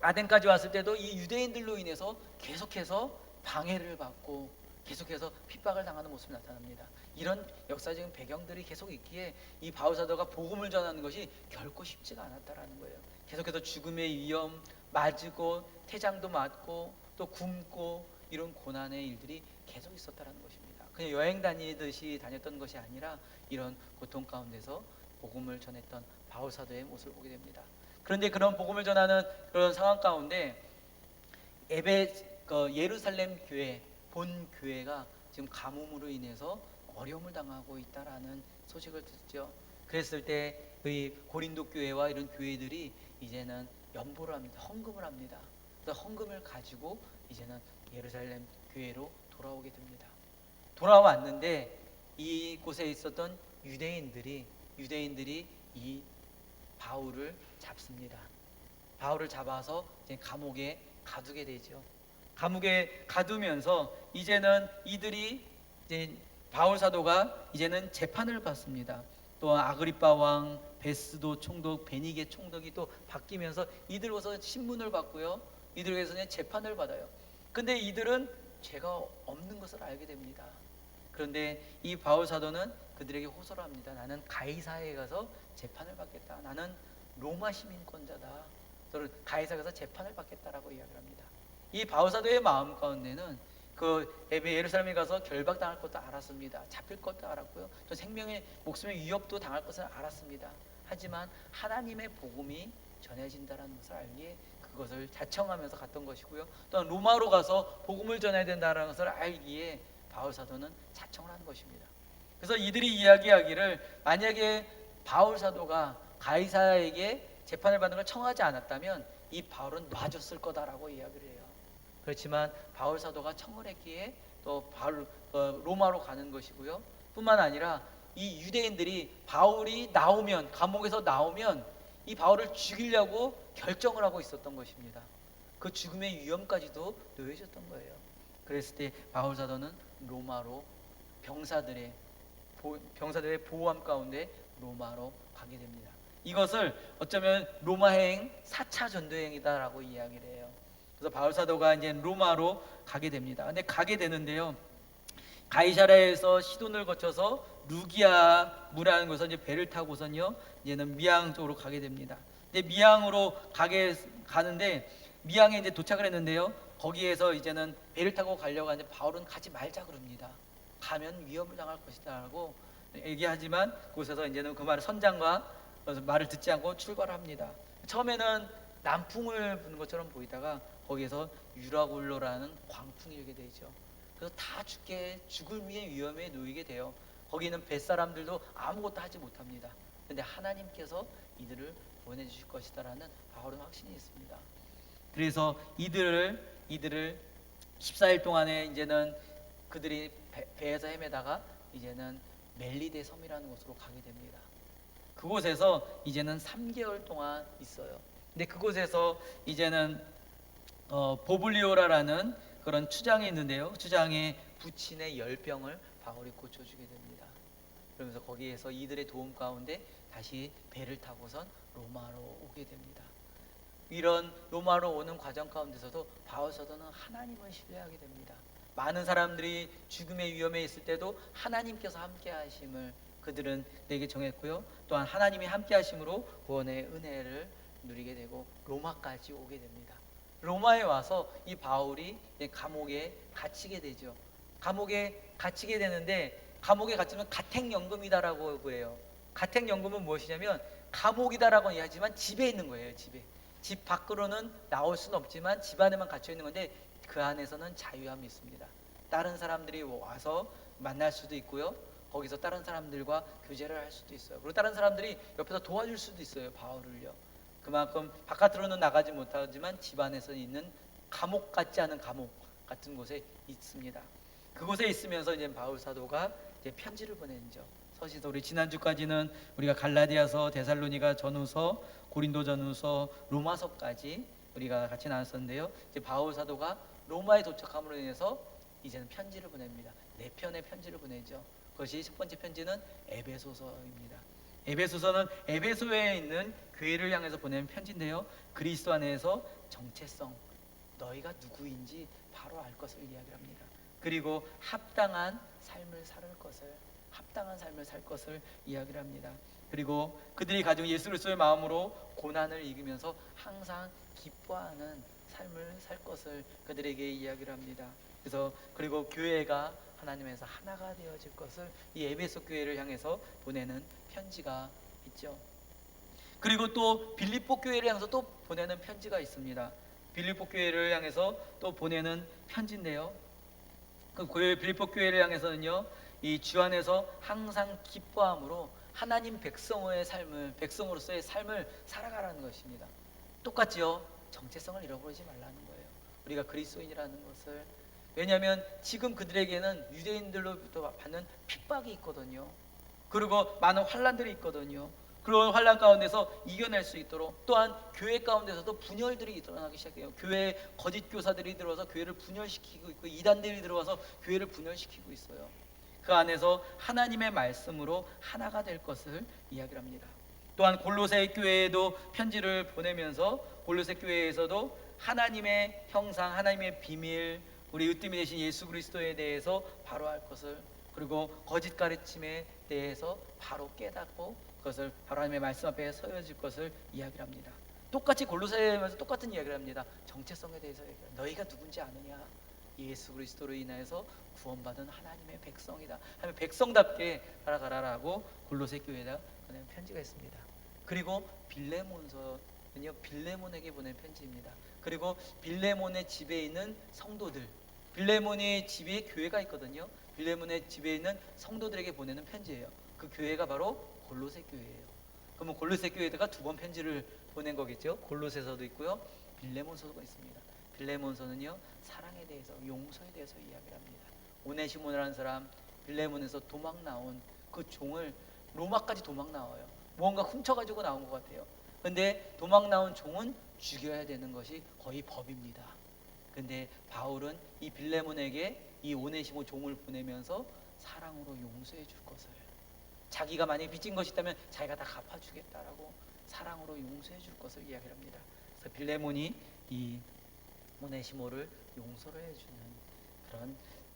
아덴까지 왔을 때도 이 유대인들로 인해서 계속해서 방해를 받고 계속해서 핍박을 당하는 모습이 나타납니다. 이런 역사적인 배경들이 계속 있기에 이 바울 사도가 복음을 전하는 것이 결코 쉽지가 않았다라는 거예요. 계속해서 죽음의 위험, 맞고 태장도 맞고 또 굶고 이런 고난의 일들이 계속 있었다라는 것입니다. 그냥 여행 다니듯이 다녔던 것이 아니라 이런 고통 가운데서 복음을 전했던 바울 사도의 모습을 보게 됩니다. 그런데 그런 복음을 전하는 그런 상황 가운데 예루살렘 교회, 본 교회가 지금 가뭄으로 인해서 어려움을 당하고 있다라는 소식을 듣죠. 그랬을 때 이 고린도 교회와 이런 교회들이 이제는 연보를 합니다. 헌금을 합니다. 그래서 헌금을 가지고 이제는 예루살렘 교회로 돌아오게 됩니다. 돌아왔는데 이곳에 있었던 유대인들이 이 바울을 잡습니다. 바울을 잡아서 이제 감옥에 가두게 되죠. 감옥에 가두면서 이제는 이들이 이제 바울 사도가 이제는 재판을 받습니다. 또 아그리빠 왕, 베스도 총독, 베니게 총독이 또 바뀌면서 이들로서 신문을 받고요. 이들에게서 재판을 받아요. 근데 이들은 죄가 없는 것을 알게 됩니다. 그런데 이 바울 사도는 그들에게 호소를 합니다. 나는 가이사에 가서 재판을 받겠다. 나는 로마 시민권자다. 저는 가이사에 가서 재판을 받겠다라고 이야기를 합니다. 이 바울 사도의 마음 가운데는 예루살렘에 가서 결박당할 것도 알았습니다. 잡힐 것도 알았고요. 또 생명의 목숨의 위협도 당할 것을 알았습니다. 하지만 하나님의 복음이 전해진다는 것을 알기에 그것을 자청하면서 갔던 것이고요. 또한 로마로 가서 복음을 전해야 된다는 것을 알기에 바울 사도는 자청을 하는 것입니다. 그래서 이들이 이야기하기를 만약에 바울 사도가 가이사에게 재판을 받는 걸 청하지 않았다면 이 바울은 놔줬을 거다라고 이야기를 해요. 그렇지만 바울 사도가 청을 했기에 또 로마로 가는 것이고요. 뿐만 아니라 이 유대인들이 바울이 나오면, 감옥에서 나오면 이 바울을 죽이려고 결정을 하고 있었던 것입니다. 그 죽음의 위험까지도 놓여졌던 거예요. 그랬을 때 바울 사도는 로마로 병사들의 보호함 가운데 로마로 가게 됩니다. 이것을 어쩌면 로마행 4차 전도행이다라고 이야기를 해요. 그래서 바울 사도가 이제 로마로 가게 됩니다. 근데 가게 되는데요, 가이사랴에서 시돈을 거쳐서 루기아 무라는 곳에서 이제 배를 타고선요 이제는 미양 쪽으로 가게 됩니다. 근데 미양으로 가는데 미양에 이제 도착을 했는데요, 거기에서 이제는 배를 타고 가려고 하는데 바울은 가지 말자 그럽니다. 가면 위험을 당할 것이다라고 얘기하지만 그곳에서 이제는 그 말을 선장과 말을 듣지 않고 출발합니다. 처음에는 남풍을 부는 것처럼 보이다가 거기에서 유라굴로라는 광풍이 일게 되죠. 그래서 다 죽을 위험에 놓이게 돼요. 거기는 뱃사람들도 아무것도 하지 못합니다. 그런데 하나님께서 이들을 보내주실 것이다라는 바울은 확신이 있습니다. 그래서 이들을 14일 동안에 이제는 그들이 배에서 헤매다가 이제는 멜리데 섬이라는 곳으로 가게 됩니다. 그곳에서 이제는 3개월 동안 있어요. 근데 그곳에서 이제는 보블리오라라는 그런 추장이 있는데요, 추장의 부친의 열병을 바울이 고쳐주게 됩니다. 그러면서 거기에서 이들의 도움 가운데 다시 배를 타고선 로마로 오게 됩니다. 이런 로마로 오는 과정 가운데서도 바울 사도는 하나님을 신뢰하게 됩니다. 많은 사람들이 죽음의 위험에 있을 때도 하나님께서 함께 하심을 그들은 내게 정했고요, 또한 하나님이 함께 하심으로 구원의 은혜를 누리게 되고 로마까지 오게 됩니다. 로마에 와서 이 바울이 감옥에 갇히게 되죠. 감옥에 갇히게 되는데, 감옥에 갇히면 가택연금이다라고 그래요. 가택연금은 무엇이냐면 감옥이다라고 하지만 집에 있는 거예요. 집 밖으로는 나올 수는 없지만 집 안에만 갇혀 있는 건데 그 안에서는 자유함이 있습니다. 다른 사람들이 와서 만날 수도 있고요, 거기서 다른 사람들과 교제를 할 수도 있어요. 그리고 다른 사람들이 옆에서 도와줄 수도 있어요, 바울을요. 그만큼 바깥으로는 나가지 못하지만 집 안에서 있는 감옥 같지 않은 감옥 같은 곳에 있습니다. 그곳에 있으면서 이제 바울 사도가 이제 편지를 보내죠. 서신서, 우리 지난주까지는 우리가 갈라디아서, 데살로니가 전후서, 고린도 전후서, 로마서까지 우리가 같이 나눴었는데요. 이제 바울 사도가 로마에 도착함으로 인해서 이제는 편지를 보냅니다. 4편의 편지를 보내죠. 그것이 첫 번째 편지는 에베소서입니다. 에베소서는 에베소에 있는 교회를 향해서 보낸 편지인데요. 그리스도 안에서 정체성, 너희가 누구인지 바로 알 것을 이야기합니다. 그리고 합당한 삶을 살 것을 이야기를 합니다. 그리고 그들이 가지고 예수 그리스도의 마음으로 고난을 이기면서 항상 기뻐하는 삶을 살 것을 그들에게 이야기를 합니다. 그래서 그리고 교회가 하나님에서 하나가 되어질 것을 이 에베소 교회를 향해서 보내는 편지가 있죠. 그리고 또 빌립보 교회를 향해서 또 보내는 편지가 있습니다. 빌립보 교회를 향해서 또 보내는 편지인데요. 그 빌립보 교회를 향해서는요, 이 주 안에서 항상 기뻐함으로 하나님 백성으로서의 삶을 살아가라는 것입니다. 똑같지요. 정체성을 잃어버리지 말라는 거예요. 우리가 그리스도인이라는 것을. 왜냐하면 지금 그들에게는 유대인들로부터 받는 핍박이 있거든요. 그리고 많은 환난들이 있거든요. 그런 환난 가운데서 이겨낼 수 있도록, 또한 교회 가운데서도 분열들이 일어나기 시작해요. 교회에 거짓 교사들이 들어와서 교회를 분열시키고 있고, 이단들이 들어와서 교회를 분열시키고 있어요. 그 안에서 하나님의 말씀으로 하나가 될 것을 이야기를 합니다. 또한 골로새 교회에도 편지를 보내면서 골로새 교회에서도 하나님의 형상, 하나님의 비밀, 우리 으뜸이 되신 예수 그리스도에 대해서 바로 알 것을, 그리고 거짓 가르침에 대해서 바로 깨닫고 그것을 바로 하나님의 말씀 앞에 서여질 것을 이야기를 합니다. 똑같이 골로새에서 똑같은 이야기를 합니다. 정체성에 대해서 얘기해요. 너희가 누군지 아느냐? 예수 그리스도로 인하여서 구원받은 하나님의 백성이다. 하면 백성답게 살아가라라고 골로새 교회에다 보낸 편지가 있습니다. 그리고 빌레몬서는요, 빌레몬에게 보낸 편지입니다. 그리고 빌레몬의 집에 있는 성도들, 빌레몬의 집에 교회가 있거든요. 빌레몬의 집에 있는 성도들에게 보내는 편지예요. 그 교회가 바로 골로새 교회예요. 그러면 골로새 교회에다가 2번 편지를 보낸 거겠죠. 골로새서도 있고요, 빌레몬서도 있습니다. 빌레몬서는요, 사랑에 대해서, 용서에 대해서 이야기를 합니다. 오네시모라는 사람, 빌레몬에서 도망 나온 그 종을, 로마까지 도망 나와요. 무언가 훔쳐가지고 나온 것 같아요. 근데 도망 나온 종은 죽여야 되는 것이 거의 법입니다. 근데 바울은 이 빌레몬에게 이 오네시모 종을 보내면서 사랑으로 용서해 줄 것을, 자기가 만약에 빚진 것이 있다면 자기가 다 갚아주겠다라고 사랑으로 용서해 줄 것을 이야기를 합니다. 그래서 빌레몬이 이 오네시모를 용서를 해주는 그런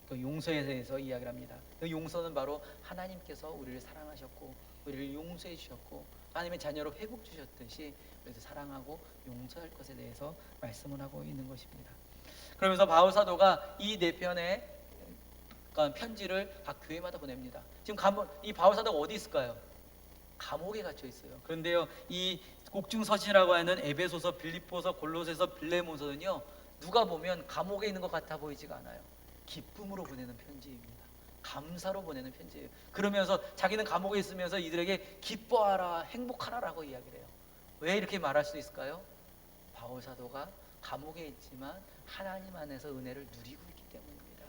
그 용서에 대해서 이야기를 합니다. 그 용서는 바로 하나님께서 우리를 사랑하셨고 우리를 용서해 주셨고 하나님의 자녀로 회복 주셨듯이 그래서 사랑하고 용서할 것에 대해서 말씀을 하고 있는 것입니다. 그러면서 바울 사도가 이 4편의 편지를 각 교회마다 보냅니다. 지금 이 바울 사도가 어디 있을까요? 감옥에 갇혀 있어요. 그런데요, 이 곡중서신이라고 하는 에베소서, 빌립보서, 골로새서, 빌레몬서는요, 누가 보면 감옥에 있는 것 같아 보이지가 않아요. 기쁨으로 보내는 편지입니다. 감사로 보내는 편지예요. 그러면서 자기는 감옥에 있으면서 이들에게 기뻐하라, 행복하라라고 이야기를 해요. 왜 이렇게 말할 수 있을까요? 바울 사도가 감옥에 있지만 하나님 안에서 은혜를 누리고 있기 때문입니다.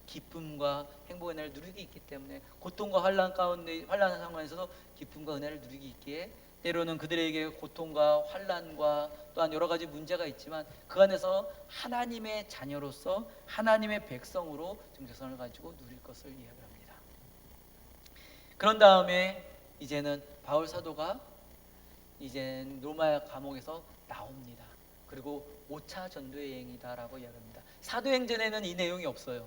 기쁨과 행복의 은혜를 누리고 있기 때문에, 고통과 환난 가운데, 환난한 상황에서도 기쁨과 은혜를 누리고 있기에, 때로는 그들에게 고통과 환난과 또한 여러 가지 문제가 있지만 그 안에서 하나님의 자녀로서 하나님의 백성으로 정체성을 가지고 누릴 것을 이야기합니다. 그런 다음에 이제는 바울 사도가 이제 로마 감옥에서 나옵니다. 그리고 5차 전도 여행이다라고 이야기합니다. 사도행전에는 이 내용이 없어요.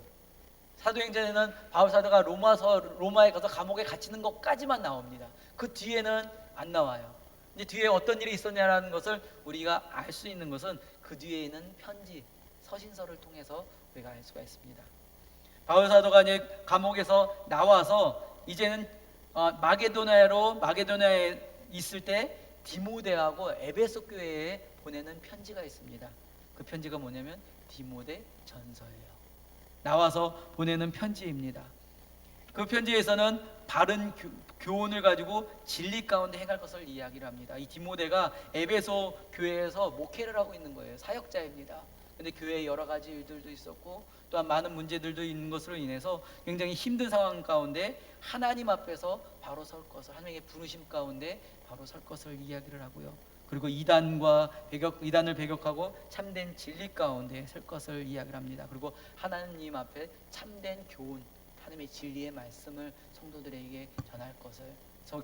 사도행전에는 바울 사도가 로마에 가서 감옥에 갇히는 것까지만 나옵니다. 그 뒤에는 안 나와요. 이제 뒤에 어떤 일이 있었냐라는 것을 우리가 알 수 있는 것은 그 뒤에 있는 편지, 서신서를 통해서 우리가 알 수가 있습니다. 바울 사도가 이제 감옥에서 나와서 이제는 마게도냐에 있을 때 디모데하고 에베소 교회에 보내는 편지가 있습니다. 그 편지가 뭐냐면 디모데 전서예요. 나와서 보내는 편지입니다. 그 편지에서는 바른 교훈을 가지고 진리 가운데 행할 것을 이야기를 합니다. 이 디모데가 에베소 교회에서 목회를 하고 있는 거예요. 사역자입니다. 근데 교회에 여러 가지 일들도 있었고 또한 많은 문제들도 있는 것으로 인해서 굉장히 힘든 상황 가운데 하나님 앞에서 바로 설 것을, 하나님의 부르심 가운데 바로 설 것을 이야기를 하고요. 그리고 이단을 배격하고 참된 진리 가운데 설 것을 이야기를 합니다. 그리고 하나님 앞에 참된 교훈, 하나님의 진리의 말씀을 성도들에게 전할 것을,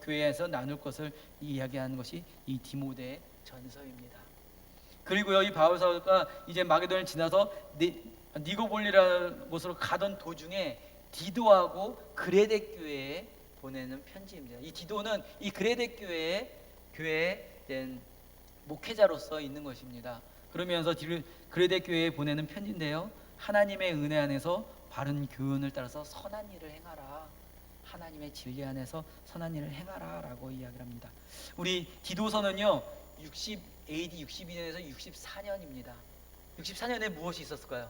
교회에서 나눌 것을 이야기하는 것이 이 디모데 전서입니다. 그리고요, 이 바울 사도가 이제 마게도냐를 지나서 니고볼리라는 곳으로 가던 도중에 디도하고 그레데 교회에 보내는 편지입니다. 이 디도는 이 그레데 교회에 목회자로서 있는 것입니다. 그러면서 그레데 교회에 보내는 편지인데요, 하나님의 은혜 안에서 바른 교훈을 따라서 선한 일을 행하라, 하나님의 진리 안에서 선한 일을 행하라 라고 이야기를 합니다. 우리 디도서는요 AD 62년에서 64년입니다. 64년에 무엇이 있었을까요?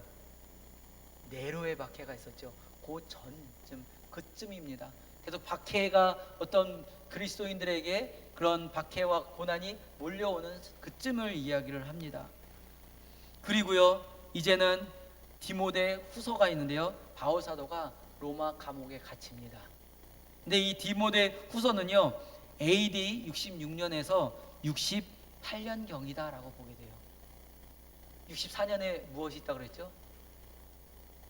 네로의 박해가 있었죠. 그 전쯤, 그쯤입니다. 그래서 박해가 어떤 그리스도인들에게 그런 박해와 고난이 몰려오는 그쯤을 이야기를 합니다. 그리고요, 이제는 디모데 후서가 있는데요, 바울 사도가 로마 감옥에 갇힙니다. 근데 이 디모데 후서는요 AD 66년에서 68년경이다라고 보게 돼요. 64년에 무엇이 있다고 그랬죠?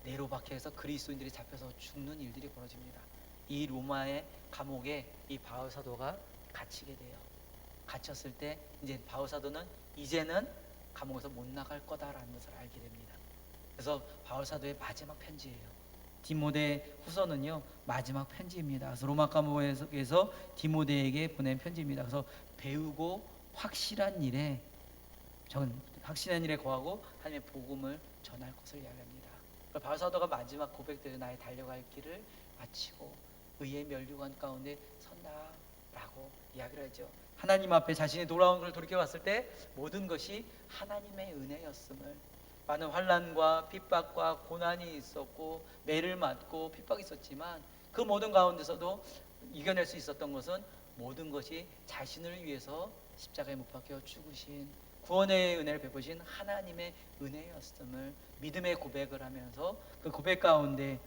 네로 박해에서 그리스도인들이 잡혀서 죽는 일들이 벌어집니다. 이 로마의 감옥에 이 바울 사도가 갇히게 돼요. 갇혔을 때 이제 바울 사도는 이제는 감옥에서 못 나갈 거다라는 것을 알게 됩니다. 그래서 바울 사도의 마지막 편지예요. 디모데 후서는요 마지막 편지입니다. 그래서 로마 감옥에서 디모데에게 보낸 편지입니다. 그래서 배우고 확실한 일에 거하고 하나님의 복음을 전할 것을 이야기합니다. 바울 사도가 마지막 고백대로 나의 달려갈 길을 마치고 의의 면류관 가운데 선다라고 이야기를 하죠. 하나님 앞에 자신이 돌아온 것을 돌이켜봤을 때 모든 것이 하나님의 은혜였음을, 많은 환난과 핍박과 고난이 있었고 매를 맞고 핍박이 있었지만 그 모든 가운데서도 이겨낼 수 있었던 것은 모든 것이 자신을 위해서 십자가에 못 박혀 죽으신 구원의 은혜를 베푸신 하나님의 은혜였음을 믿음의 고백을 하면서 그 고백 가운데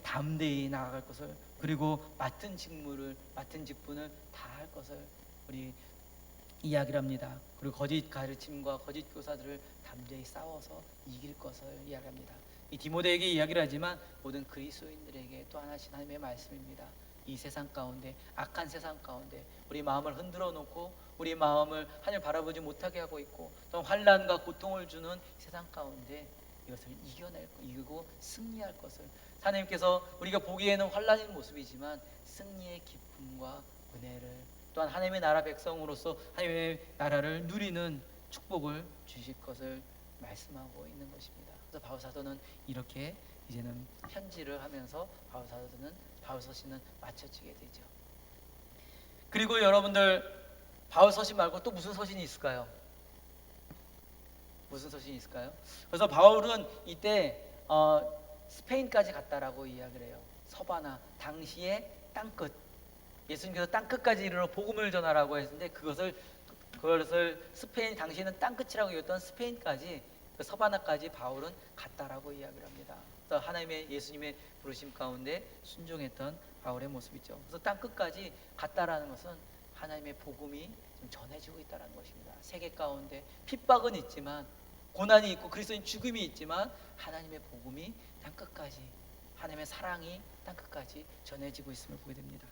담대히 나아갈 것을, 그리고 맡은 직분을 다 할 것을 우리 이야기를 합니다. 그리고 거짓 가르침과 거짓 교사들을 담대히 싸워서 이길 것을 이야기합니다. 이 디모데에게 이야기를 하지만 모든 그리스도인들에게 또 하나씩 하나님의 말씀입니다. 이 세상 가운데, 악한 세상 가운데 우리 마음을 흔들어 놓고 우리 마음을 하늘 바라보지 못하게 하고 있고 또 환난과 고통을 주는 세상 가운데 이것을 이기고 승리할 것을, 하나님께서 우리가 보기에는 환난인 모습이지만 승리의 기쁨과 은혜를, 또한 하나님의 나라 백성으로서 하나님의 나라를 누리는 축복을 주실 것을 말씀하고 있는 것입니다. 그래서 바울 사도는 이렇게 이제는 편지를 하면서 바울 서신은 마쳐지게 되죠. 그리고 여러분들, 바울 서신 말고 또 무슨 서신이 있을까요? 무슨 서신이 있을까요? 그래서 바울은 이때 스페인까지 갔다라고 이야기를 해요. 서바나, 당시의 땅끝, 예수님께서 땅끝까지 이르러 복음을 전하라고 했는데 그것을 스페인, 당시에는 땅끝이라고 여겼던 스페인까지, 그 서바나까지 바울은 갔다라고 이야기를 합니다. 그래서 하나님의, 예수님의 부르심 가운데 순종했던 바울의 모습이죠. 그래서 땅끝까지 갔다라는 것은 하나님의 복음이 좀 전해지고 있다는 것입니다. 세계 가운데 핍박은 있지만, 고난이 있고 그리스도인 죽음이 있지만 하나님의 복음이 땅끝까지, 하나님의 사랑이 땅끝까지 전해지고 있음을 보게 됩니다.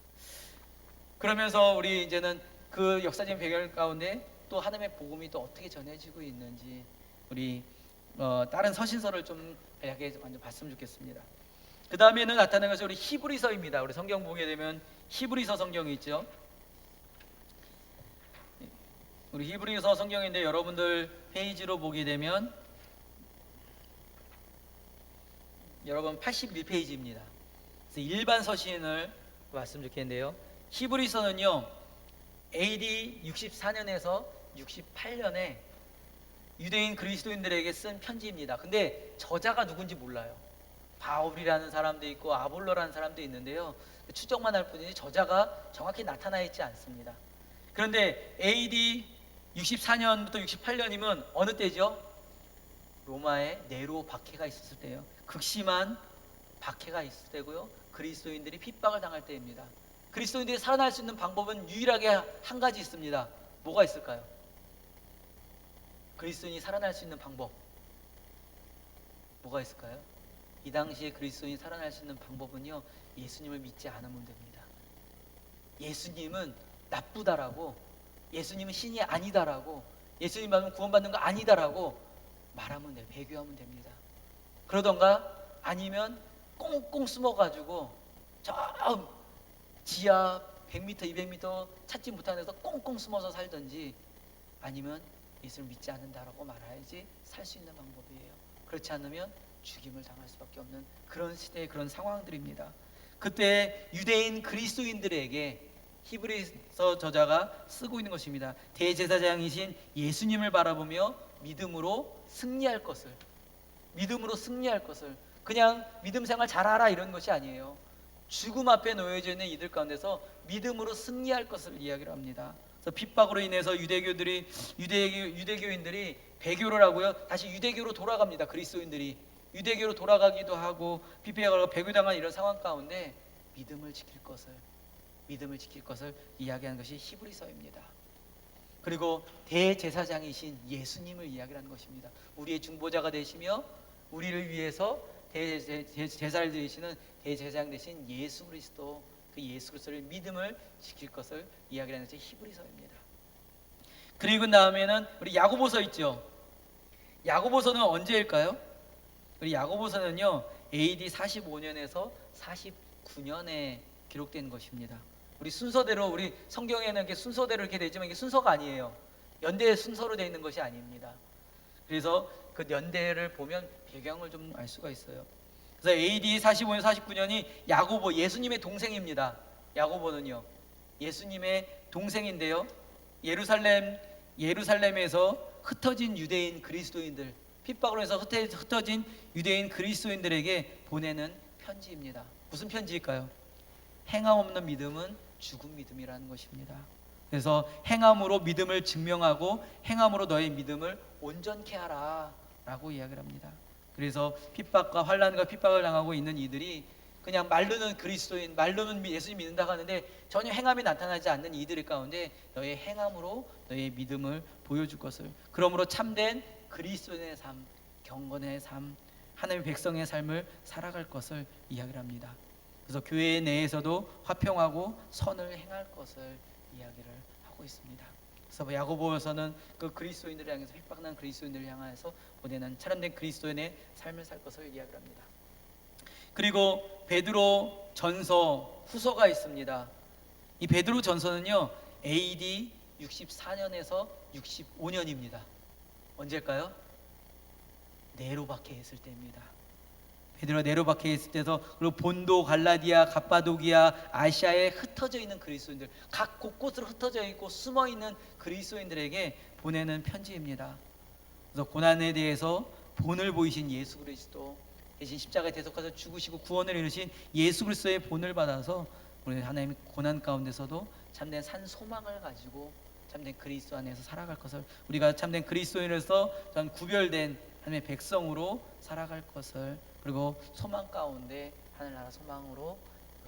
그러면서 우리 이제는 그 역사적인 배경 가운데 또 하나님의 복음이 또 어떻게 전해지고 있는지 우리 다른 서신서를 좀 간략하게 먼저 봤으면 좋겠습니다. 그 다음에는 나타나는 것이 우리 히브리서입니다. 우리 성경 보게 되면 히브리서 성경이 있죠. 우리 히브리서 성경인데 여러분들 페이지로 보게 되면 여러분 81페이지입니다. 그래서 일반 서신을 봤으면 좋겠는데요. 히브리서는요 AD 64년에서 68년에 유대인 그리스도인들에게 쓴 편지입니다. 근데 저자가 누군지 몰라요. 바울이라는 사람도 있고 아볼로라는 사람도 있는데요, 추정만 할 뿐이지 저자가 정확히 나타나 있지 않습니다. 그런데 AD 64년부터 68년이면 어느 때죠? 로마에 네로 박해가 있었을 때예요. 극심한 박해가 있을 때고요. 그리스도인들이 핍박을 당할 때입니다. 그리스도인들이 살아날 수 있는 방법은 유일하게 한 가지 있습니다. 뭐가 있을까요? 그리스도인이 살아날 수 있는 방법 뭐가 있을까요? 이 당시에 그리스도인이 살아날 수 있는 방법은요, 예수님을 믿지 않으면 됩니다. 예수님은 나쁘다라고, 예수님은 신이 아니다라고, 예수님 말면 구원받는 거 아니다라고 말하면 돼요. 배교하면 됩니다. 그러던가 아니면 꽁꽁 숨어가지고 저 지하 100m, 200m 찾지 못하는 데서 꽁꽁 숨어서 살든지, 아니면 예수를 믿지 않는다라고 말해야지 살 수 있는 방법이에요. 그렇지 않으면 죽임을 당할 수밖에 없는 그런 시대의 그런 상황들입니다. 그때 유대인 그리스도인들에게 히브리서 저자가 쓰고 있는 것입니다. 대제사장이신 예수님을 바라보며 믿음으로 승리할 것을, 믿음으로 승리할 것을, 그냥 믿음 생활 잘하라 이런 것이 아니에요. 죽음 앞에 놓여져 있는 이들 가운데서 믿음으로 승리할 것을 이야기를 합니다. 그래서 핍박으로 인해서 유대교인들이 배교를 하고요, 다시 유대교로 돌아갑니다. 그리스도인들이 유대교로 돌아가기도 하고 핍박을 하고 배교당한 이런 상황 가운데 믿음을 지킬 것을 이야기하는 것이 히브리서입니다. 그리고 대제사장이신 예수님을 이야기하는 것입니다. 우리의 중보자가 되시며 우리를 위해서 제사를 드리시는 대제사장 되신 예수 그리스도, 그 예수 그리스도를 믿음을 지킬 것을 이야기하는 것이 히브리서입니다. 그리고 다음에는 우리 야고보서 있죠. 야고보서는 언제일까요? 우리 야고보서는요, AD 45년에서 49년에 기록된 것입니다. 우리 순서대로, 우리 성경에는 이렇게 순서대로 이렇게 되지만 이게 순서가 아니에요. 연대 순서로 되어 있는 것이 아닙니다. 그래서 그 연대를 보면 배경을 좀 알 수가 있어요. 그래서 AD 45년, 49년이 야고보, 예수님의 동생입니다. 야고보는요, 예수님의 동생인데요, 예루살렘에서 흩어진 유대인 그리스도인들, 핍박으로 해서 흩어진 유대인 그리스도인들에게 보내는 편지입니다. 무슨 편지일까요? 행함 없는 믿음은 죽은 믿음이라는 것입니다. 그래서 행함으로 믿음을 증명하고 행함으로 너의 믿음을 온전케 하라 라고 이야기를 합니다. 그래서 핍박과 환난과 핍박을 당하고 있는 이들이 그냥 말로는 그리스도인, 말로는 예수님 믿는다고 하는데 전혀 행함이 나타나지 않는 이들 가운데 너의 행함으로 너의 믿음을 보여줄 것을, 그러므로 참된 그리스도인의 삶, 경건의 삶, 하나님의 백성의 삶을 살아갈 것을 이야기를 합니다. 그래서 교회 내에서도 화평하고 선을 행할 것을 이야기를 하고 있습니다. 그래서 야고보서는 그 그리스도인들을 향해서, 핍박난 그리스도인들을 향해서 보내는 참된 그리스도인의 삶을 살 것을 이야기를 합니다. 그리고 베드로 전서 후서가 있습니다. 이 베드로 전서는요, AD 64년에서 65년입니다. 언제일까요? 네로 박해했을 때입니다. 베드로가 네로 박해했을 때서, 그리고 본도, 갈라디아, 갑바도기아, 아시아에 흩어져 있는 그리스도인들, 각 곳곳으로 흩어져 있고 숨어 있는 그리스도인들에게 보내는 편지입니다. 그래서 고난에 대해서 본을 보이신 예수 그리스도, 대신 십자가에 대속하셔서 죽으시고 구원을 이루신 예수 그리스도의 본을 받아서 우리 하나님의 고난 가운데서도 참된 산 소망을 가지고 참된 그리스도 안에서 살아갈 것을, 우리가 참된 그리스도인으로서 전 구별된 하나님의 백성으로 살아갈 것을, 그리고 소망 가운데 하늘나라 소망으로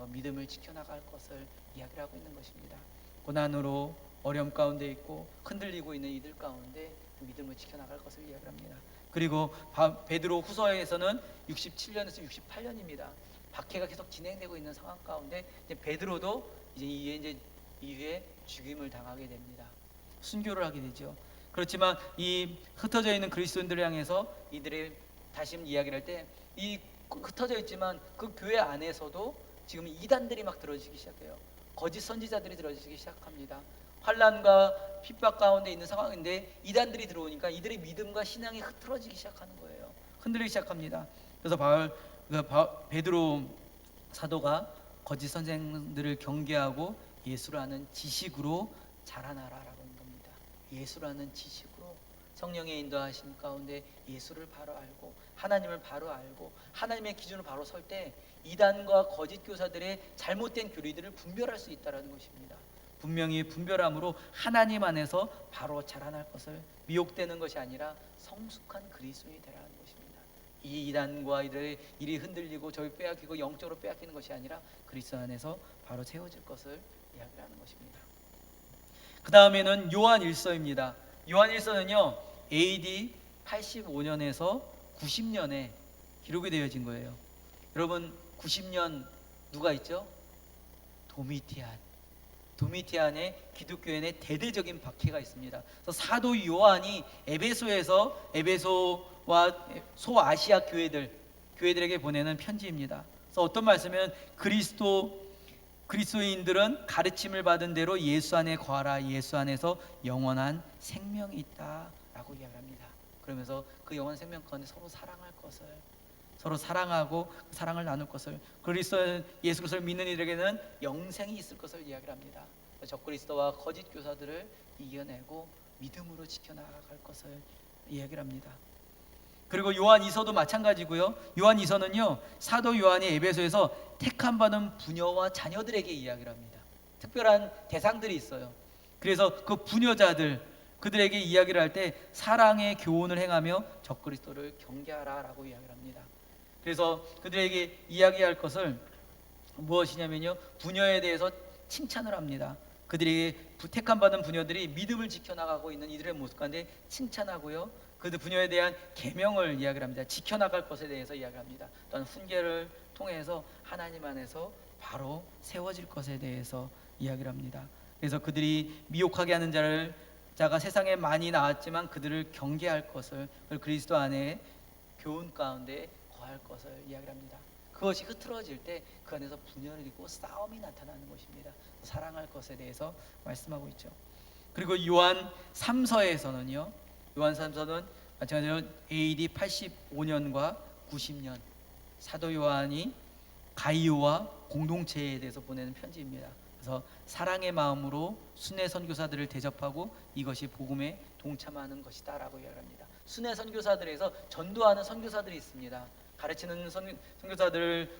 믿음을 지켜나갈 것을 이야기를 하고 있는 것입니다. 고난으로 어려움 가운데 있고 흔들리고 있는 이들 가운데 믿음을 지켜나갈 것을 이야기합니다. 그리고 베드로 후서에서는 67년에서 68년입니다. 박해가 계속 진행되고 있는 상황 가운데 이제 베드로도 이제 이후에 죽임을 당하게 됩니다. 순교를 하게 되죠. 그렇지만 이 흩어져 있는 그리스도인들을 향해서 이들의 다시 이야기를 할 때, 이 흩어져 있지만 그 교회 안에서도 지금 이단들이 막 들어지기 시작해요. 거짓 선지자들이 들어지기 시작합니다. 환난과 핍박 가운데 있는 상황인데 이단들이 들어오니까 이들의 믿음과 신앙이 흐트러지기 시작하는 거예요. 흔들리기 시작합니다. 그래서 베드로 사도가 거짓 선생들을 경계하고 예수라는 지식으로 자라나라라고 하는 겁니다. 예수라는 지식으로 성령의 인도하심 가운데 예수를 바로 알고 하나님을 바로 알고 하나님의 기준을 바로 설 때 이단과 거짓 교사들의 잘못된 교리들을 분별할 수 있다는 것입니다. 분명히 분별함으로 하나님 안에서 바로 자라날 것을, 미혹되는 것이 아니라 성숙한 그리스도인이 되라는 것입니다. 이 이단과 이들의 일이 흔들리고 저희 빼앗기고 영적으로 빼앗기는 것이 아니라 그리스도 안에서 바로 세워질 것을 이야기하는 것입니다. 그 다음에는 요한일서입니다. 요한일서는요 AD 85년에서 90년에 기록이 되어진 거예요. 여러분 90년 누가 있죠? 도미티안의 기독교인의 대대적인 박해가 있습니다. 그래서 사도 요한이 에베소와 소아시아 교회들에게 보내는 편지입니다. 그래서 어떤 말씀이면 그리스도인들은 가르침을 받은 대로 예수 안에 거하라. 예수 안에서 영원한 생명이 있다라고 이야기합니다. 그러면서 그 영원한 생명 가운데 서로 사랑할 것을, 서로 사랑하고 그 사랑을 나눌 것을, 예수 그리스도를 믿는 이들에게는 영생이 있을 것을 이야기를 합니다. 적그리스도와 거짓 교사들을 이겨내고 믿음으로 지켜나갈 것을 이야기를 합니다. 그리고 요한이서도 마찬가지고요. 요한이서는요 사도 요한이 에베소에서 택함 받은 부녀와 자녀들에게 이야기를 합니다. 특별한 대상들이 있어요. 그래서 그 부녀자들, 그들에게 이야기를 할 때 사랑의 교훈을 행하며 적그리스도를 경계하라라고 이야기를 합니다. 그래서 그들에게 이야기할 것을 무엇이냐면요, 부녀에 대해서 칭찬을 합니다. 그들에게 택함 받은 부녀들이 믿음을 지켜나가고 있는 이들의 모습 가운데 칭찬하고요, 그들 부녀에 대한 계명을 이야기를 합니다. 지켜나갈 것에 대해서 이야기를 합니다. 또한 훈계를 통해서 하나님 안에서 바로 세워질 것에 대해서 이야기를 합니다. 그래서 그들이 미혹하게 하는 자가 세상에 많이 나왔지만 그들을 경계할 것을, 그리스도 안에 교훈 가운데 거할 것을 이야기를 합니다. 그것이 흐트러질 때 그 안에서 분열을 일고 싸움이 나타나는 것입니다. 사랑할 것에 대해서 말씀하고 있죠. 그리고 요한 3서에서는요, 요한 3서는 마찬가지로 AD 85년과 90년 사도 요한이 가이오와 공동체에 대해서 보내는 편지입니다. 그래서 사랑의 마음으로 순회 선교사들을 대접하고 이것이 복음에 동참하는 것이다라고 이야기합니다. 순회 선교사들에서 전도하는 선교사들이 있습니다. 가르치는 선교사들을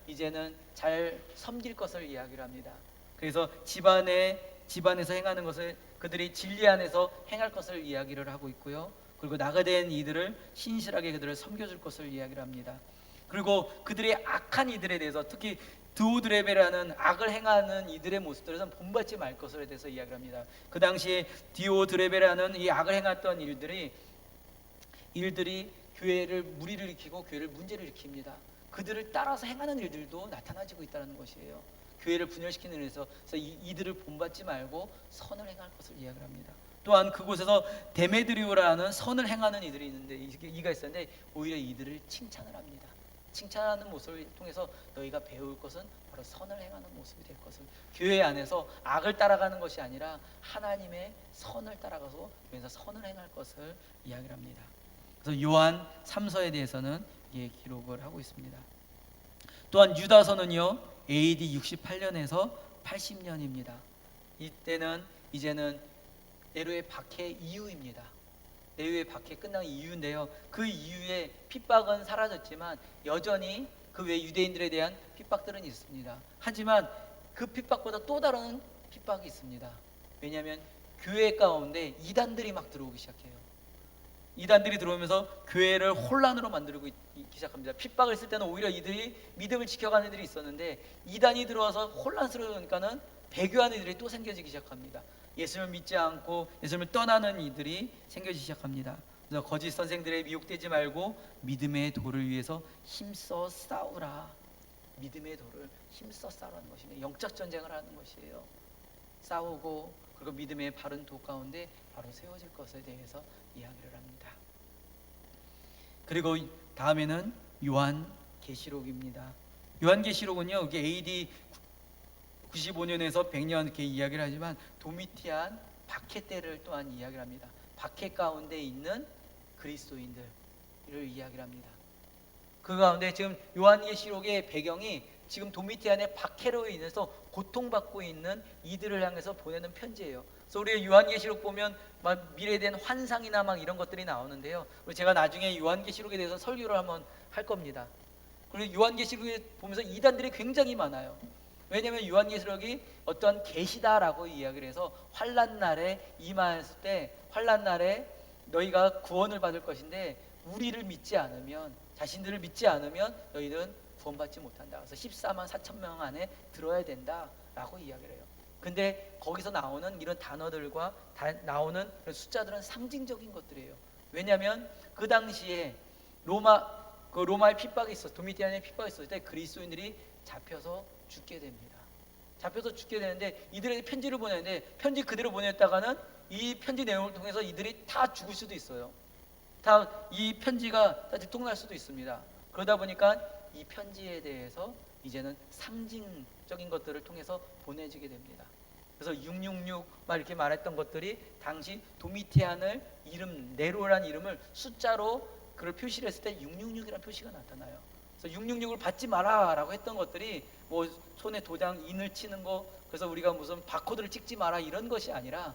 이제는 잘 섬길 것을 이야기를 합니다. 그래서 집안에서 행하는 것을 그들이 진리 안에서 행할 것을 이야기를 하고 있고요. 그리고 나그된 이들을 신실하게 그들을 섬겨줄 것을 이야기를 합니다. 그리고 그들의 악한 이들에 대해서, 특히 드오드레베라는 악을 행하는 이들의 모습들에서 본받지 말 것에 대해서 이야기를 합니다. 그 당시에 디오드레베라는 이 악을 행했던 일들이 교회를 무리를 일으키고 교회를 문제를 일으킵니다. 그들을 따라서 행하는 일들도 나타나지고 있다는 것이에요. 교회를 분열시키는 일에서 이들을 본받지 말고 선을 행할 것을 이야기를 합니다. 또한 그곳에서 데메드리오라는 선을 행하는 이들이 있는데, 이가 있었는데 오히려 이들을 칭찬을 합니다. 칭찬하는 모습을 통해서 너희가 배울 것은 바로 선을 행하는 모습이 될 것을, 교회 안에서 악을 따라가는 것이 아니라 하나님의 선을 따라가서 그래서 선을 행할 것을 이야기를 합니다. 그래서 요한 3서에 대해서는 기록을 하고 있습니다. 또한 유다서는요 AD 68년에서 80년입니다. 이때는 이제는 네로의 박해 이후입니다. 네로의 박해 끝난 이유인데요, 그 이후에 핍박은 사라졌지만 여전히 그 외 유대인들에 대한 핍박들은 있습니다. 하지만 그 핍박보다 또 다른 핍박이 있습니다. 왜냐하면 교회 가운데 이단들이 막 들어오기 시작해요. 이단들이 들어오면서 교회를 혼란으로 만들고 있기 시작합니다. 핍박을 했을 때는 오히려 이들이 믿음을 지켜가는 이들이 있었는데, 이단이 들어와서 혼란스러우니까는 배교하는 이들이 또 생겨지기 시작합니다. 예수님을 믿지 않고 예수님을 떠나는 이들이 생겨지기 시작합니다. 그래서 거짓 선생들에 미혹되지 말고 믿음의 도를 위해서 힘써 싸우라. 믿음의 도를 힘써 싸우라는 것입니다. 영적 전쟁을 하는 것이에요. 싸우고 그리고 믿음의 바른 도 가운데 바로 세워질 것에 대해서 이야기를 합니다. 그리고 다음에는 요한계시록입니다. 요한계시록은요, 이게 AD 95년에서 100년 이렇게 이야기를 하지만 도미티안 박해 때를 또한 이야기를 합니다. 박해 가운데 있는 그리스도인들을 이야기를 합니다. 그 가운데 지금 요한계시록의 배경이 지금 도미티안의 박해로 인해서 고통받고 있는 이들을 향해서 보내는 편지예요. 그래서 우리 요한계시록 보면 막 미래에 대한 환상이나 막 이런 것들이 나오는데요, 제가 나중에 요한계시록에 대해서 설교를 한번 할 겁니다. 그리고 요한계시록에 보면서 이단들이 굉장히 많아요. 왜냐하면 요한계시록이 어떤 계시다라고 이야기를 해서 환난 날에 임하였을 때, 환난 날에 너희가 구원을 받을 것인데 우리를 믿지 않으면, 자신들을 믿지 않으면 너희들은 구원받지 못한다. 그래서 14만 4천 명 안에 들어야 된다라고 이야기를 해요. 근데 거기서 나오는 이런 단어들과 나오는 숫자들은 상징적인 것들이에요. 왜냐하면 그 당시에 로마의 핍박이 도미티안의 핍박이 있었을 때 그리스도인들이 잡혀서 죽게 됩니다. 잡혀서 죽게 되는데 이들에게 편지를 보내는데, 편지 그대로 보냈다가는 이 편지 내용을 통해서 이들이 다 죽을 수도 있어요. 다 이 편지가 다 들통날 수도 있습니다. 그러다 보니까 이 편지에 대해서 이제는 상징적인 것들을 통해서 보내지게 됩니다. 그래서 666 막 이렇게 말했던 것들이 당시 도미티안을 이름, 네로라는 이름을 숫자로 그걸 표시를 했을 때 666이라는 표시가 나타나요. 그래서 666을 받지 마라라고 했던 것들이 뭐 손에 도장 인을 치는 거, 그래서 우리가 무슨 바코드를 찍지 마라 이런 것이 아니라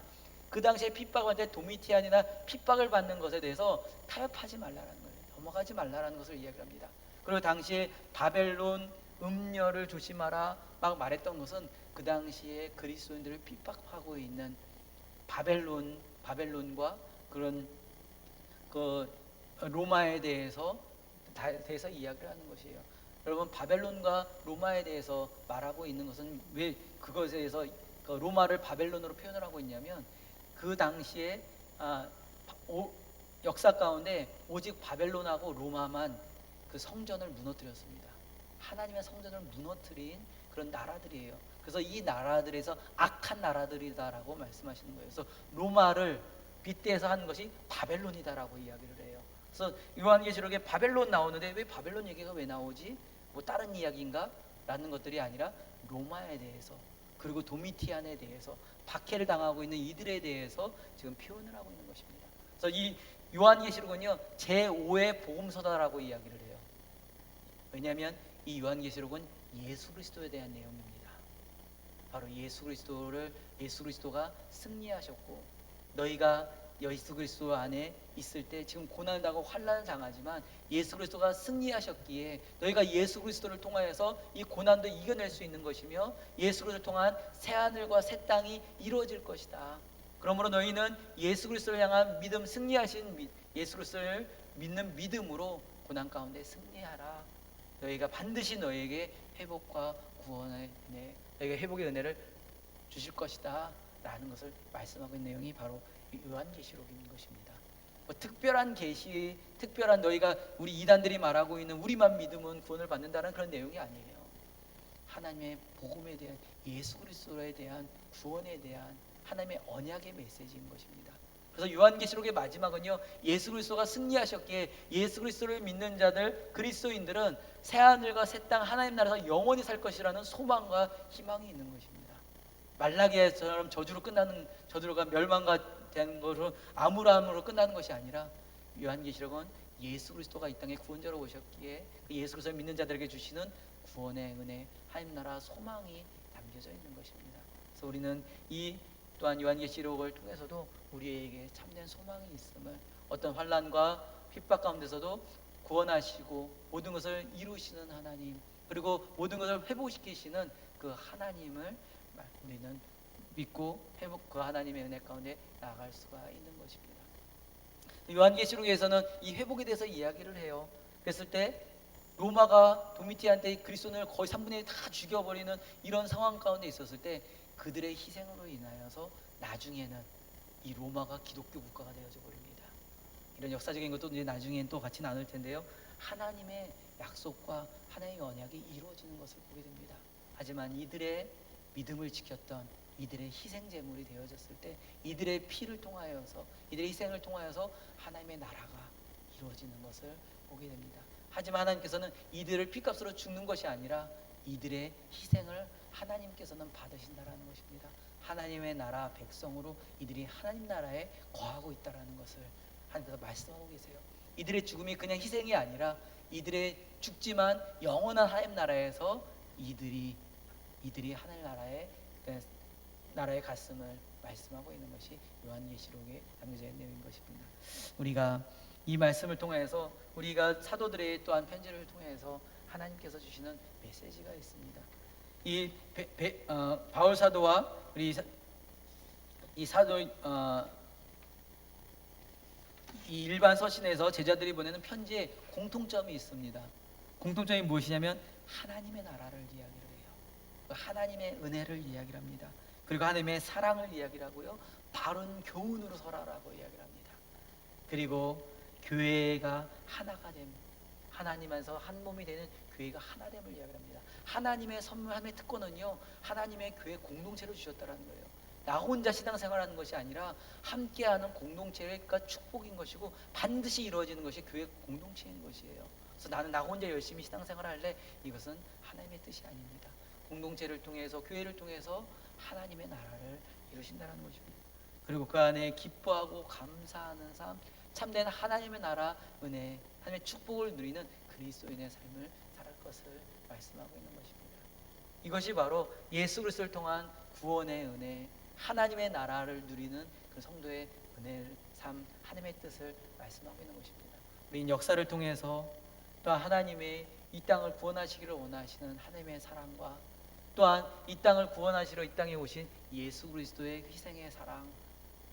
그 당시에 핍박할 때 도미티안이나 핍박을 받는 것에 대해서 타협하지 말라라는 거예요. 넘어가지 말라라는 것을 이야기합니다. 그리고 당시에 바벨론 음녀를 조심하라 막 말했던 것은 그 당시에 그리스도인들을 핍박하고 있는 바벨론과 그런 그 로마에 대해서 이야기를 하는 것이에요. 여러분, 바벨론과 로마에 대해서 말하고 있는 것은 왜 그것에 대해서 그 로마를 바벨론으로 표현을 하고 있냐면, 그 당시에 역사 가운데 오직 바벨론하고 로마만 그 성전을 무너뜨렸습니다. 하나님의 성전을 무너뜨린 그런 나라들이에요. 그래서 이 나라들에서 악한 나라들이다라고 말씀하시는 거예요. 그래서 로마를 빗대서 한 것이 바벨론이다라고 이야기를 해요. 그래서 요한계시록에 바벨론 나오는데 왜 바벨론 얘기가 왜 나오지? 뭐 다른 이야기인가? 라는 것들이 아니라 로마에 대해서, 그리고 도미티안에 대해서, 박해를 당하고 있는 이들에 대해서 지금 표현을 하고 있는 것입니다. 그래서 이 요한계시록은요 제5의 복음서다라고 이야기를 해요. 왜냐하면 이 요한계시록은 예수 그리스도에 대한 내용입니다. 바로 예수 그리스도가 승리하셨고, 너희가 예수 그리스도 안에 있을 때 지금 고난을 당하고 환난을 당하지만 예수 그리스도가 승리하셨기에 너희가 예수 그리스도를 통하여서 이 고난도 이겨낼 수 있는 것이며, 예수 그리스도를 통한 새 하늘과 새 땅이 이루어질 것이다. 그러므로 너희는 예수 그리스도를 향한 믿음, 승리하신 예수 그리스도를 믿는 믿음으로 고난 가운데 승리하라. 너희가 반드시 너희에게 회복과 구원의 은혜, 너희가 회복의 은혜를 주실 것이다 라는 것을 말씀하고 있는 내용이 바로 요한계시록인 것입니다. 뭐 특별한 계시, 특별한 너희가 우리 이단들이 말하고 있는 우리만 믿으면 구원을 받는다는 그런 내용이 아니에요. 하나님의 복음에 대한, 예수 그리스도에 대한 구원에 대한 하나님의 언약의 메시지인 것입니다. 그래서 요한계시록의 마지막은요, 예수 그리스도가 승리하셨기에 예수 그리스도를 믿는 자들, 그리스도인들은 새 하늘과 새 땅, 하나님 나라에서 영원히 살 것이라는 소망과 희망이 있는 것입니다. 말라기에처럼 저주가 멸망과 된 것으로 암울함으로 끝나는 것이 아니라, 요한계시록은 예수 그리스도가 이 땅에 구원자로 오셨기에 그 예수 그리스도를 믿는 자들에게 주시는 구원의 은혜, 하나님 나라 소망이 담겨져 있는 것입니다. 그래서 우리는 이 또한 요한계시록을 통해서도 우리에게 참된 소망이 있음을, 어떤 환난과 핍박 가운데서도 구원하시고 모든 것을 이루시는 하나님, 그리고 모든 것을 회복시키시는 그 하나님을 우리는 믿고 그 하나님의 은혜 가운데 나아갈 수가 있는 것입니다. 요한계시록에서는 이 회복에 대해서 이야기를 해요. 그랬을 때 로마가 도미티안때 그리스도인을 거의 3분의 1 다 죽여버리는 이런 상황 가운데 있었을 때 그들의 희생으로 인하여서 나중에는 이 로마가 기독교 국가가 되어져 버립니다. 이런 역사적인 것도 이제 나중엔 또 같이 나눌 텐데요, 하나님의 약속과 하나님의 언약이 이루어지는 것을 보게 됩니다. 하지만 이들의 믿음을 지켰던, 이들의 희생 제물이 되어졌을 때 이들의 피를 통하여서, 이들의 희생을 통하여서 하나님의 나라가 이루어지는 것을 보게 됩니다. 하지만 하나님께서는 이들을 피값으로 죽는 것이 아니라 이들의 희생을 하나님께서는 받으신다라는 것입니다. 하나님의 나라 백성으로 이들이 하나님 나라에 거하고 있다라는 것을 하나님께서 말씀하고 계세요. 이들의 죽음이 그냥 희생이 아니라 이들의 죽지만 영원한 하나님 나라에서 이들이 하나님 나라에 갔음을 말씀하고 있는 것이 요한계시록에 담겨져 있는 내용인 것입니다. 우리가 이 말씀을 통해서, 우리가 사도들의 또한 편지를 통해서 하나님께서 주시는 메시지가 있습니다. 이 바울 사도와 우리 이 사도 이 일반 서신에서 제자들이 보내는 편지에 공통점이 있습니다. 공통점이 무엇이냐면 하나님의 나라를 이야기를 해요. 하나님의 은혜를 이야기를 합니다. 그리고 하나님의 사랑을 이야기를 하고요. 바른 교훈으로 설하라고 이야기를 합니다. 그리고 교회가 하나가 됨, 하나님 안에서 한 몸이 되는 교회가 하나됨을 이야기를 합니다. 하나님의 선물함의 특권은요, 하나님의 교회 공동체로 주셨다라는 거예요. 나 혼자 신앙생활하는 것이 아니라 함께하는 공동체가 축복인 것이고 반드시 이루어지는 것이 교회 공동체인 것이에요. 그래서 나는 나 혼자 열심히 신앙생활할래, 이것은 하나님의 뜻이 아닙니다. 공동체를 통해서, 교회를 통해서 하나님의 나라를 이루신다는 것입니다. 그리고 그 안에 기뻐하고 감사하는 삶, 참된 하나님의 나라 은혜, 하나님의 축복을 누리는 그리스도인의 삶을 살할 것을 말씀하고 있는 것입니다. 이것이 바로 예수 그리스도를 통한 구원의 은혜, 하나님의 나라를 누리는 그 성도의 은혜, 삶, 하나님의 뜻을 말씀하고 있는 것입니다. 우리 역사를 통해서 또한 하나님의 이 땅을 구원하시기를 원하시는 하나님의 사랑과 또한 이 땅을 구원하시러 이 땅에 오신 예수 그리스도의 희생의 사랑,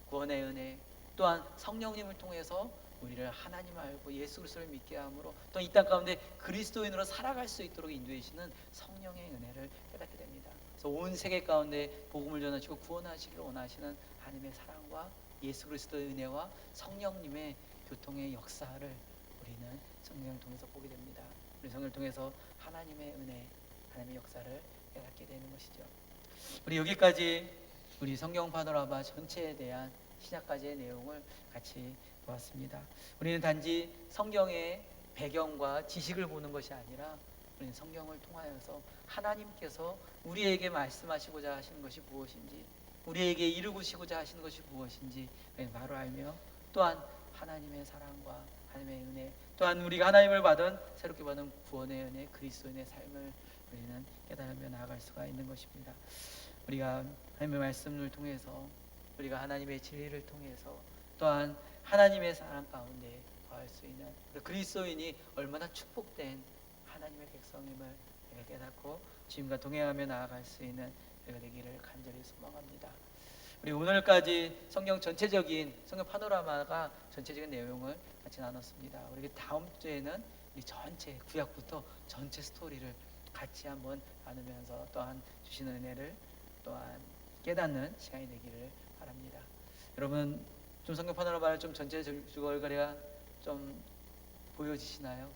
구원의 은혜, 또한 성령님을 통해서 우리를 하나님 알고 예수 그리스도를 믿게 함으로 또 이 땅 가운데 그리스도인으로 살아갈 수 있도록 인도해 주시는 성령의 은혜를 깨닫게 됩니다. 그래서 온 세계 가운데 복음을 전하시고 구원하시기를 원하시는 하나님의 사랑과 예수 그리스도의 은혜와 성령님의 교통의 역사를 우리는 성령을 통해서 보게 됩니다. 우리 성령을 통해서 하나님의 은혜, 하나님의 역사를 깨닫게 되는 것이죠. 우리 여기까지 우리 성경 파노라마 전체에 대한 시작까지의 내용을 같이 보았습니다. 우리는 단지 성경의 배경과 지식을 보는 것이 아니라 우리는 성경을 통하여서 하나님께서 우리에게 말씀하시고자 하시는 것이 무엇인지, 우리에게 이루시고자 하시는 것이 무엇인지 바로 알며 또한 하나님의 사랑과 하나님의 은혜, 또한 우리가 하나님을 받은 새롭게 받은 구원의 은혜, 그리스도인의 삶을 우리는 깨달으며 나아갈 수가 있는 것입니다. 우리가 하나님의 말씀을 통해서, 우리가 하나님의 진리를 통해서 또한 하나님의 사랑 가운데 거할 수 있는 그리스도인이 얼마나 축복된 하나님의 백성임을 우리가 깨닫고 주님과 동행하며 나아갈 수 있는 우리가 되기를 간절히 소망합니다. 우리 오늘까지 성경 전체적인 성경 파노라마가 전체적인 내용을 같이 나눴습니다. 우리 다음 주에는 이 전체 구약부터 전체 스토리를 같이 한번 나누면서 또한 주시는 은혜를 또한 깨닫는 시간이 되기를 바랍니다. 여러분 좀 성경 파노라마를 좀 전체적으로 좀 보여지시나요?